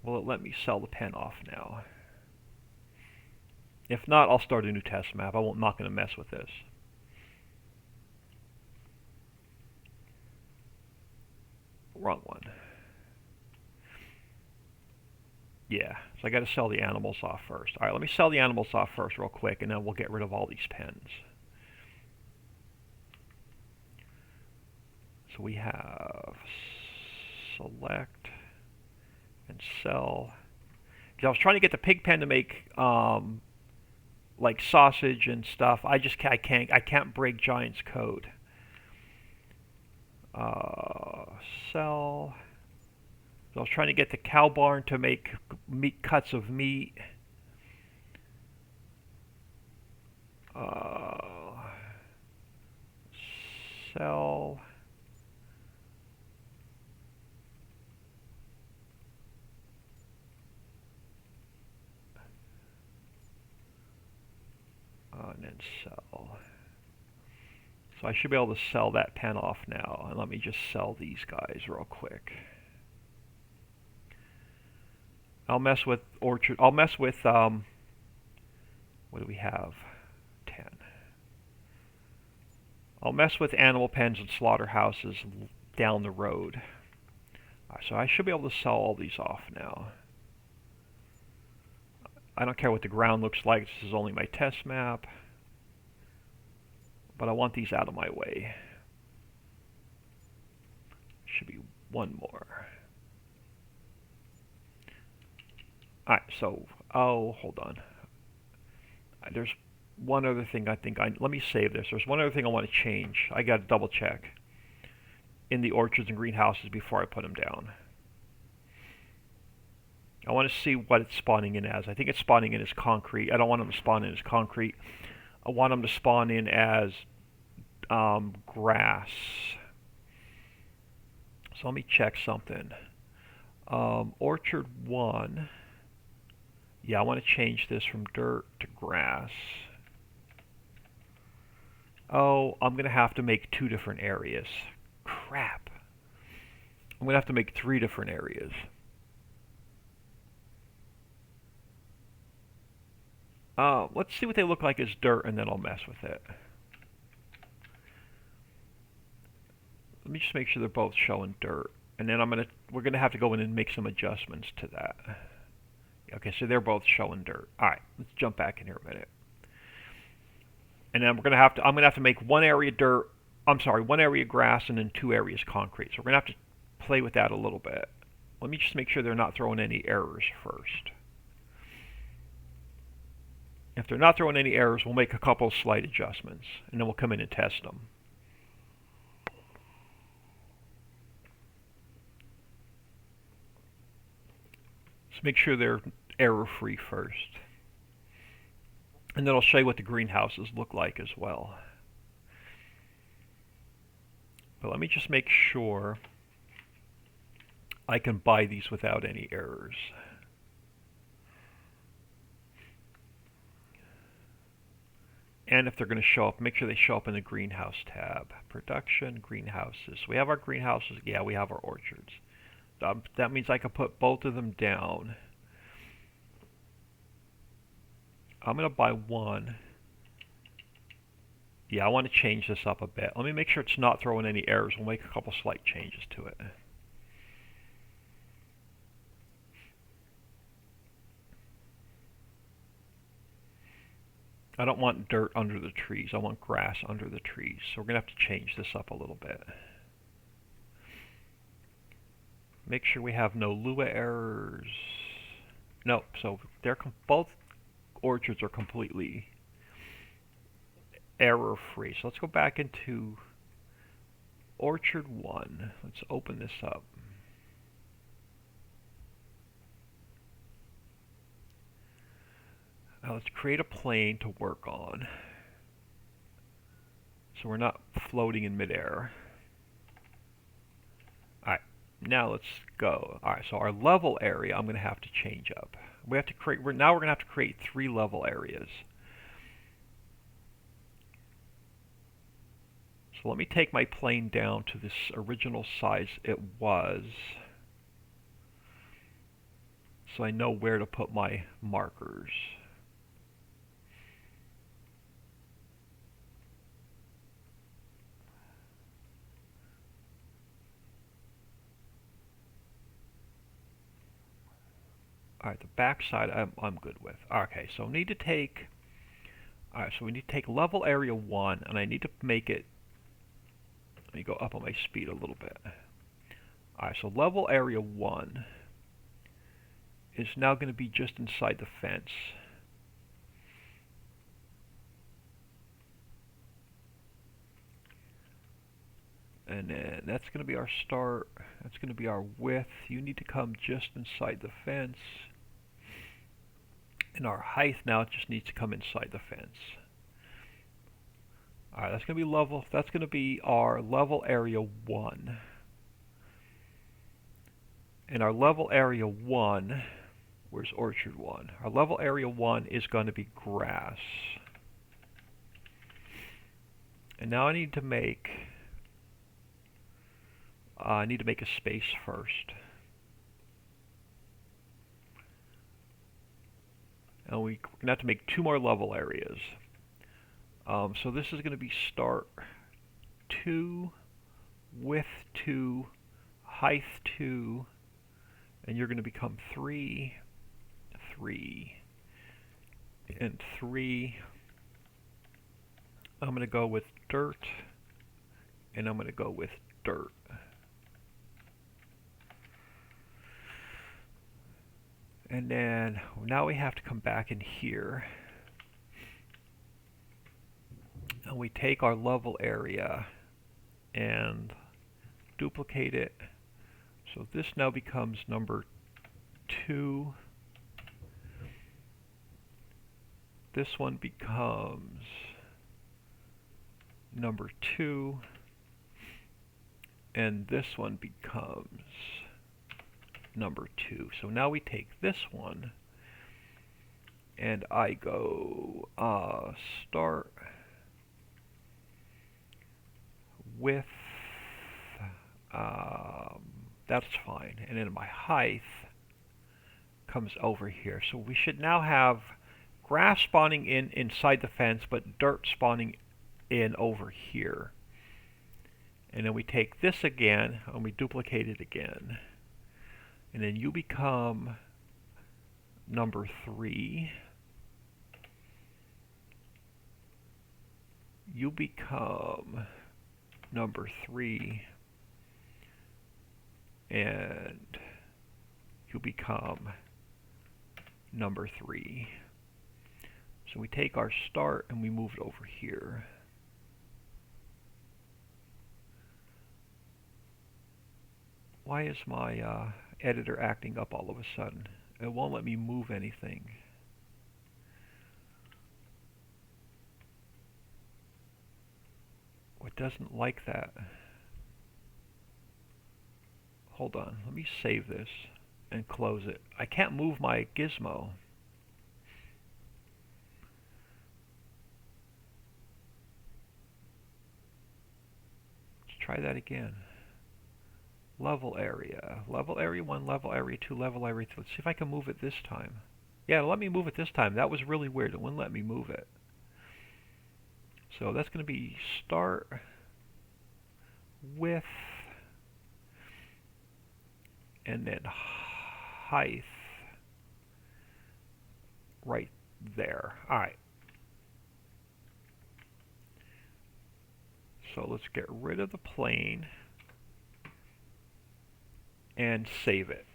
Will it let me sell the pen off now? If not, I'll start a new test map. I'm not going to mess with this. Wrong one. Yeah, so I got to sell the animals off first. Alright, let me sell the animals off first real quick, and then we'll get rid of all these pens. So we have select and sell. Because I was trying to get the pig pen to make like sausage and stuff. I can't break Giant's code. Sell. So I was trying to get the cow barn to make cuts of meat. Sell. And then sell. So I should be able to sell that pen off now. And let me just sell these guys real quick. I'll mess with orchard. I'll mess with what do we have? 10. I'll mess with animal pens and slaughterhouses down the road. So I should be able to sell all these off now. I don't care what the ground looks like. This is only my test map. But I want these out of my way. Should be one more. Alright, so, oh, hold on. There's one other thing let me save this. There's one other thing I want to change. I got to double check in the orchards and greenhouses before I put them down. I want to see what it's spawning in as. I think it's spawning in as concrete. I don't want them to spawn in as concrete. I want them to spawn in as grass. So let me check something. Orchard 1. Yeah, I want to change this from dirt to grass. Oh, I'm going to have to make 2 different areas. Crap. I'm going to have to make 3 different areas. Let's see what they look like as dirt, and then I'll mess with it. Let me just make sure they're both showing dirt, and then we're gonna have to go in and make some adjustments to that. Okay, so they're both showing dirt. All right, let's jump back in here a minute, and then I'm gonna have to make one area dirt. I'm sorry, one area grass, and then 2 areas concrete. So we're gonna have to play with that a little bit. Let me just make sure they're not throwing any errors first. If they're not throwing any errors, we'll make a couple of slight adjustments, and then we'll come in and test them. Let's make sure they're error-free first. And then I'll show you what the greenhouses look like as well. But let me just make sure I can buy these without any errors. And if they're going to show up, make sure they show up in the greenhouse tab. Production, greenhouses. We have our greenhouses. Yeah, we have our orchards. That means I can put both of them down. I'm going to buy 1. Yeah, I want to change this up a bit. Let me make sure it's not throwing any errors. We'll make a couple slight changes to it. I don't want dirt under the trees. I want grass under the trees. So we're going to have to change this up a little bit. Make sure we have no Lua errors. No, so both orchards are completely error-free. So let's go back into Orchard 1. Let's open this up. Now let's create a plane to work on, so we're not floating in midair. Alright, now let's go. Alright, so our level area I'm going to have to change up. Now we're going to have to create 3 level areas. So let me take my plane down to this original size it was, so I know where to put my markers. Alright, the back side I'm good with. Okay, so we need to take level area 1, and I need to make it, let me go up on my speed a little bit. Alright, so level area 1 is now going to be just inside the fence. And then that's going to be our start. That's going to be our width. You need to come just inside the fence. And our height now just needs to come inside the fence. Alright, that's going to be our level area 1. And our level area 1, where's Orchard 1? Our level area 1 is going to be grass. And now I need to make a space first. And we're going to have to make 2 more level areas. So this is going to be start 2, width 2, height 2, and you're going to become 3, 3, and 3. I'm going to go with dirt, and I'm going to go with dirt. And then now we have to come back in here, and we take our level area and duplicate it. So this now becomes number 2. This one becomes number 2. And this one becomes number 2. So now we take this one and I go start with that's fine, and then my height comes over here. So we should now have grass spawning inside the fence, but dirt spawning in over here. And then we take this again and we duplicate it again, and then you become number 3. You become number 3, and you become number 3. So we take our start and we move it over here. Why is my editor acting up all of a sudden? It won't let me move anything. It doesn't like that. Hold on, let me save this and close it. I can't move my gizmo. Let's try that again. Level area 1, level area 2, level area 3. Let's see if I can move it this time. Yeah, let me move it this time. That was really weird. It wouldn't let me move it. So that's going to be start with, and then height right there. Alright. So let's get rid of the plane and save it.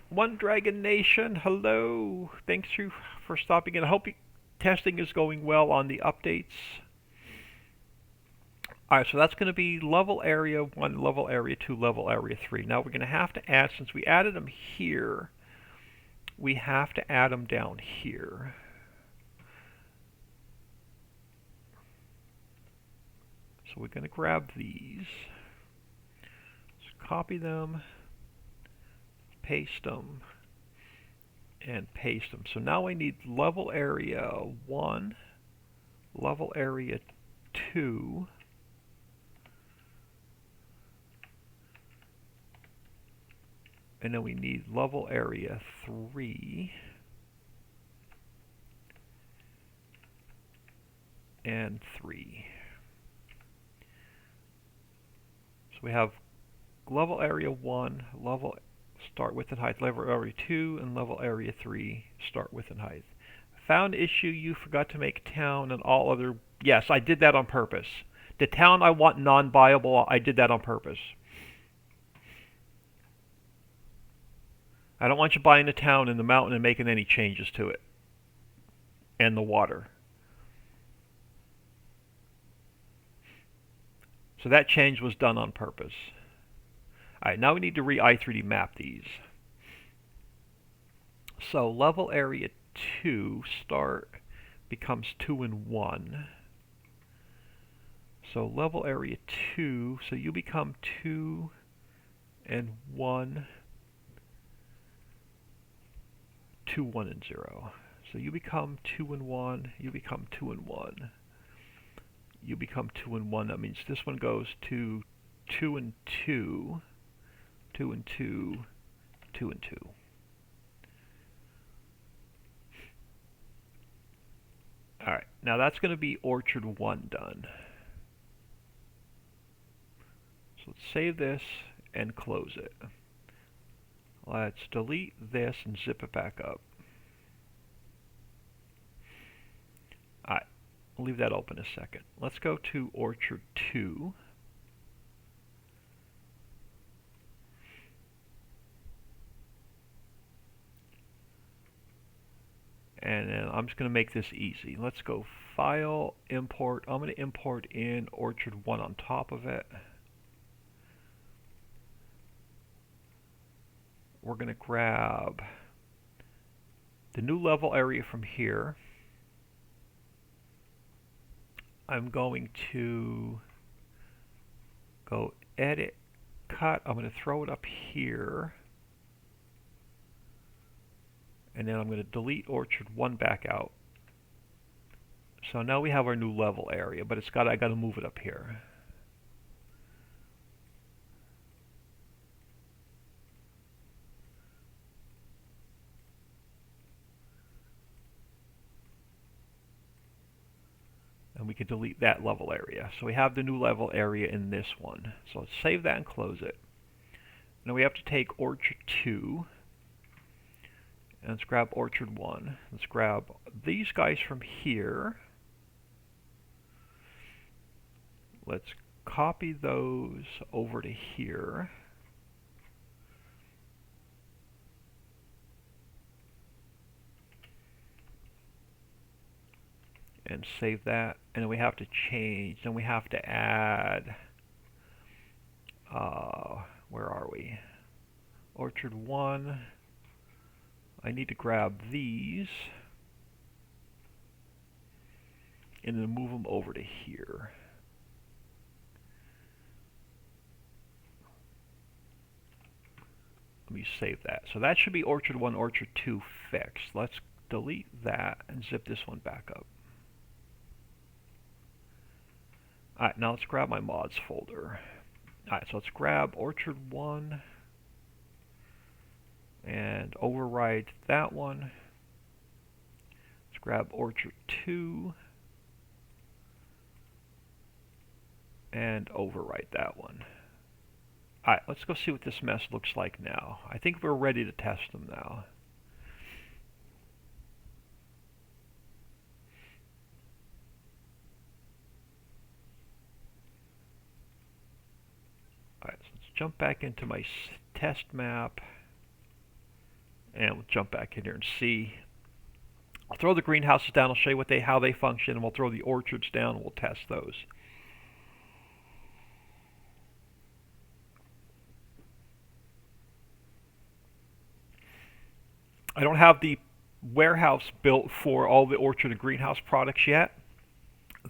One Dragon Nation, hello. Thanks you for stopping in. I hope testing is going well on the updates. Alright, so that's going to be level area 1, level area 2, level area 3. Now we're going to have to add, since we added them here, we have to add them down here. So we're going to grab these, let's copy them, paste them, and paste them. So now I need level area 1, level area 2, and then we need level area 3, and 3. So we have level area 1, level start width and height, level area 2, and level area 3, start width and height. Found issue, you forgot to make town and all other. Yes, I did that on purpose. The town I want non-viable, I did that on purpose. I don't want you buying the town in the mountain and making any changes to it. And the water. So that change was done on purpose. Alright, now we need to i3D map these. So level area 2 start becomes 2 and 1. So level area 2, so you become 2 and 1, 2, 1 and 0. So you become 2 and 1, you become 2 and 1. You become 2 and 1. That means this one goes to 2 and 2, 2 and 2, 2 and 2. Alright, now that's going to be Orchard 1 done. So let's save this and close it. Let's delete this and zip it back up. Alright, we'll leave that open a second. Let's go to Orchard 2. And then I'm just going to make this easy. Let's go File, Import. I'm going to import in Orchard 1 on top of it. We're going to grab the new level area from here. I'm going to go Edit, Cut. I'm going to throw it up here. And then I'm going to delete Orchard 1 back out. So now we have our new level area, but I got to move it up here. And we can delete that level area. So we have the new level area in this one. So let's save that and close it. Now we have to take Orchard 2. And let's grab Orchard 1. Let's grab these guys from here. Let's copy those over to here. And save that. And then we have to change. Then we have to add. Where are we? Orchard 1. I need to grab these and then move them over to here. Let me save that. So that should be Orchard 1, Orchard 2 fixed. Let's delete that and zip this one back up. Alright, now let's grab my mods folder. Alright, so let's grab Orchard 1 and override that one. Let's grab Orchard 2 and overwrite that one. Alright, let's go see what this mess looks like now. I think we're ready to test them now. Alright, so let's jump back into my test map. And we'll jump back in here and see. I'll throw the greenhouses down. I'll show you how they function, and we'll throw the orchards down and we'll test those. I don't have the warehouse built for all the orchard and greenhouse products yet.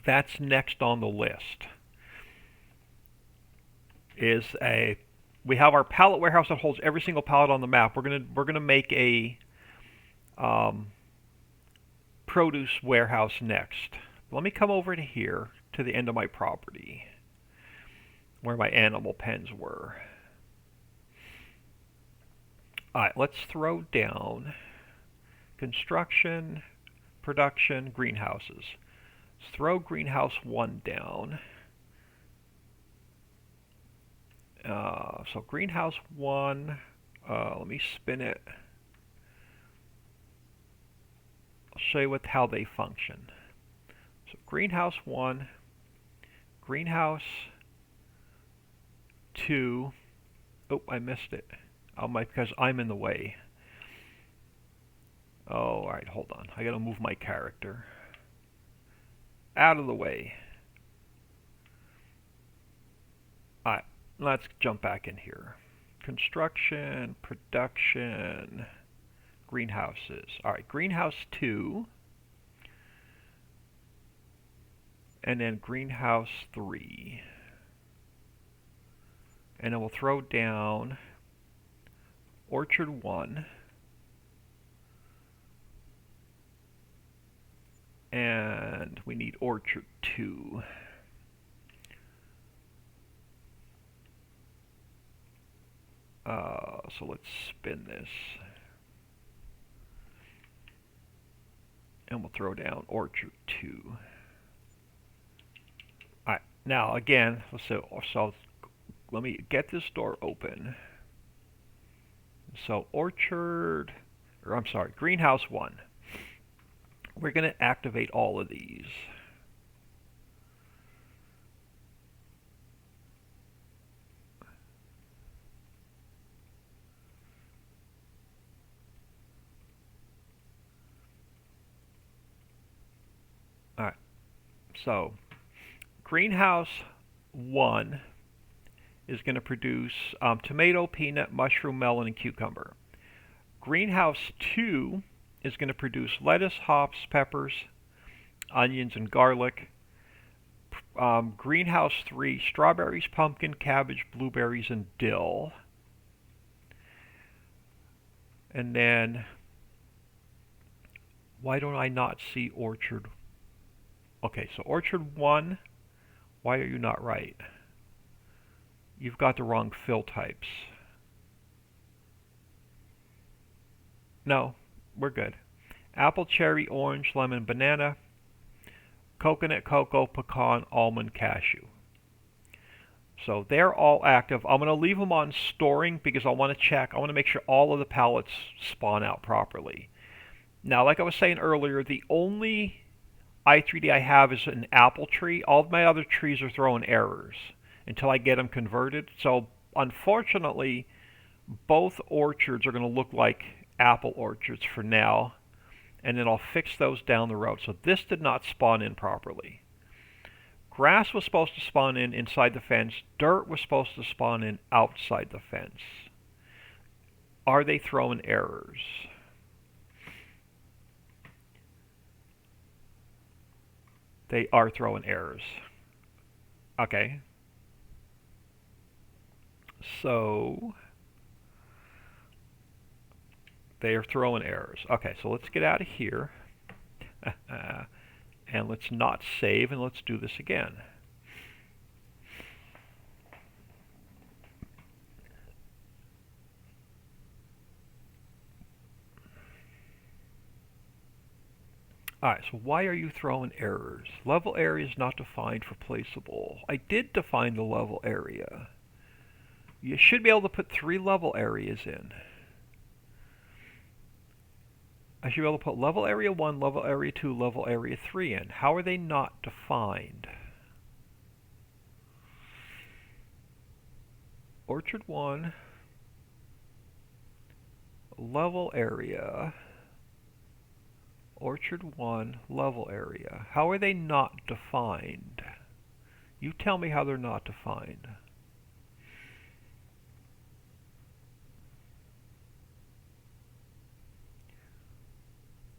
That's next on the list. We have our pallet warehouse that holds every single pallet on the map. We're gonna make a produce warehouse next. Let me come over to here to the end of my property where my animal pens were. Alright, let's throw down construction, production, greenhouses. Let's throw greenhouse 1 down. So greenhouse 1, let me spin it. I'll show you how they function. So greenhouse 1, greenhouse 2. Oh, I missed it. Because I'm in the way. Oh, alright, hold on. I gotta move my character out of the way. Alright, let's jump back in here. Construction, production, greenhouses. Alright, greenhouse 2. And then greenhouse 3. And then we'll throw down orchard 1. And we need orchard 2. So let's spin this. And we'll throw down orchard 2. Alright, now again, so let me get this door open. So greenhouse 1. We're going to activate all of these. All right. So greenhouse 1 is going to produce tomato, peanut, mushroom, melon, and cucumber. Greenhouse 2 is going to produce lettuce, hops, peppers, onions, and garlic. Greenhouse 3, strawberries, pumpkin, cabbage, blueberries, and dill. And then, why don't I not see orchard? Okay, so orchard 1, why are you not right? You've got the wrong fill types. No, we're good. Apple, cherry, orange, lemon, banana, coconut, cocoa, pecan, almond, cashew. So they're all active. I'm going to leave them on storing because I want to check. I want to make sure all of the pallets spawn out properly. Now, like I was saying earlier, the only i3D I have is an apple tree. All of my other trees are throwing errors until I get them converted. So unfortunately, both orchards are going to look like apple orchards for now, and then I'll fix those down the road. So this did not spawn in properly. Grass was supposed to spawn in inside the fence. Dirt was supposed to spawn in outside the fence. Are they throwing errors? They are throwing errors. Okay. So they are throwing errors. Okay, so let's get out of here. And let's not save, and let's do this again. Alright, so why are you throwing errors? Level area is not defined for placeable. I did define the level area. You should be able to put 3 level areas in. I should be able to put level area 1, level area 2, level area 3 in. How are they not defined? Orchard 1, level area, Orchard 1, level area. How are they not defined? You tell me how they're not defined.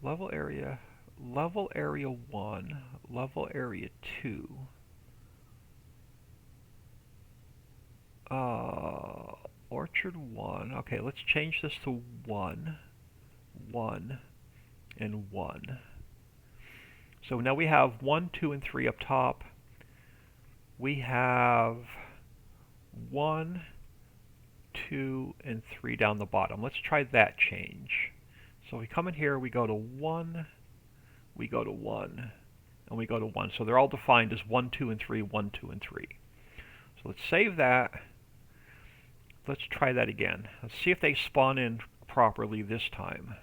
Level area 1, level area 2. Orchard 1. Okay, let's change this to 1, 1, and 1. So now we have 1, 2, and 3 up top. We have 1, 2, and 3 down the bottom. Let's try that change. So we come in here, we go to 1, we go to 1, and we go to 1. So they're all defined as 1, 2, and 3, 1, 2, and 3. So let's save that. Let's try that again. Let's see if they spawn in properly this time.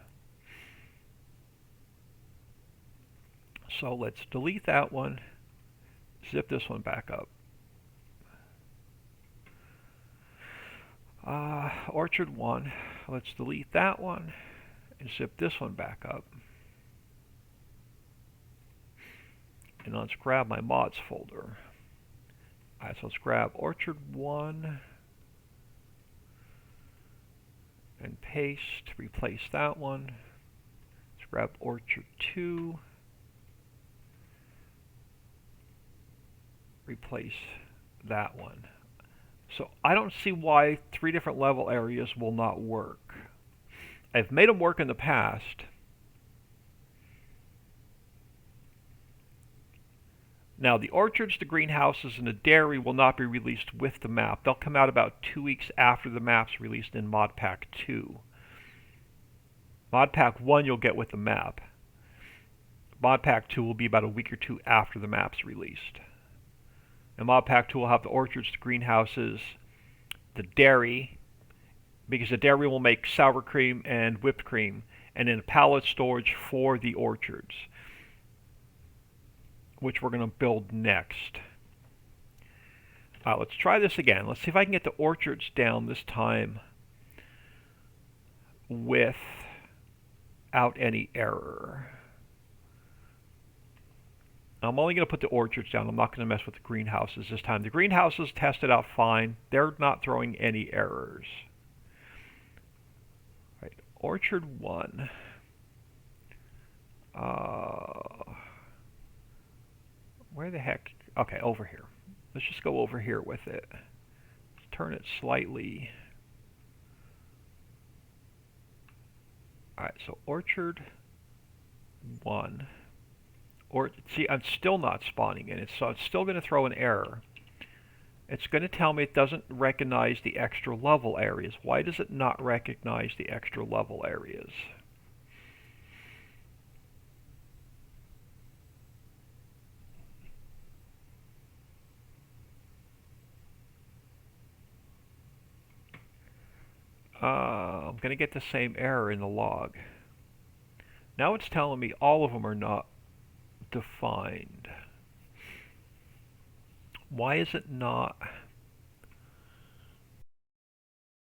So let's delete that one, zip this one back up. Orchard 1, let's delete that one and zip this one back up. And let's grab my mods folder. Alright, so let's grab Orchard 1 and paste, replace that one. Let's grab Orchard 2, replace that one. So I don't see why 3 different level areas will not work. I've made them work in the past. Now the orchards, the greenhouses, and the dairy will not be released with the map. They'll come out about 2 weeks after the map's released in Mod Pack 2. Mod Pack 1 you'll get with the map. Mod Pack 2 will be about a week or 2 after the map's released. And Mod Pack 2 will have the orchards, the greenhouses, the dairy, because the dairy will make sour cream and whipped cream, and then pallet storage for the orchards, which we're going to build next. Let's try this again. Let's see if I can get the orchards down this time without any error. I'm only going to put the orchards down. I'm not going to mess with the greenhouses this time. The greenhouses tested out fine. They're not throwing any errors. Right, orchard 1. Where the heck? Okay, over here. Let's just go over here with it. Let's turn it slightly. Alright, so orchard 1. Or see, I'm still not spawning in it, so it's still going to throw an error. It's going to tell me it doesn't recognize the extra level areas. Why does it not recognize the extra level areas? I'm going to get the same error in the log. Now it's telling me all of them are not defined. Why is it not?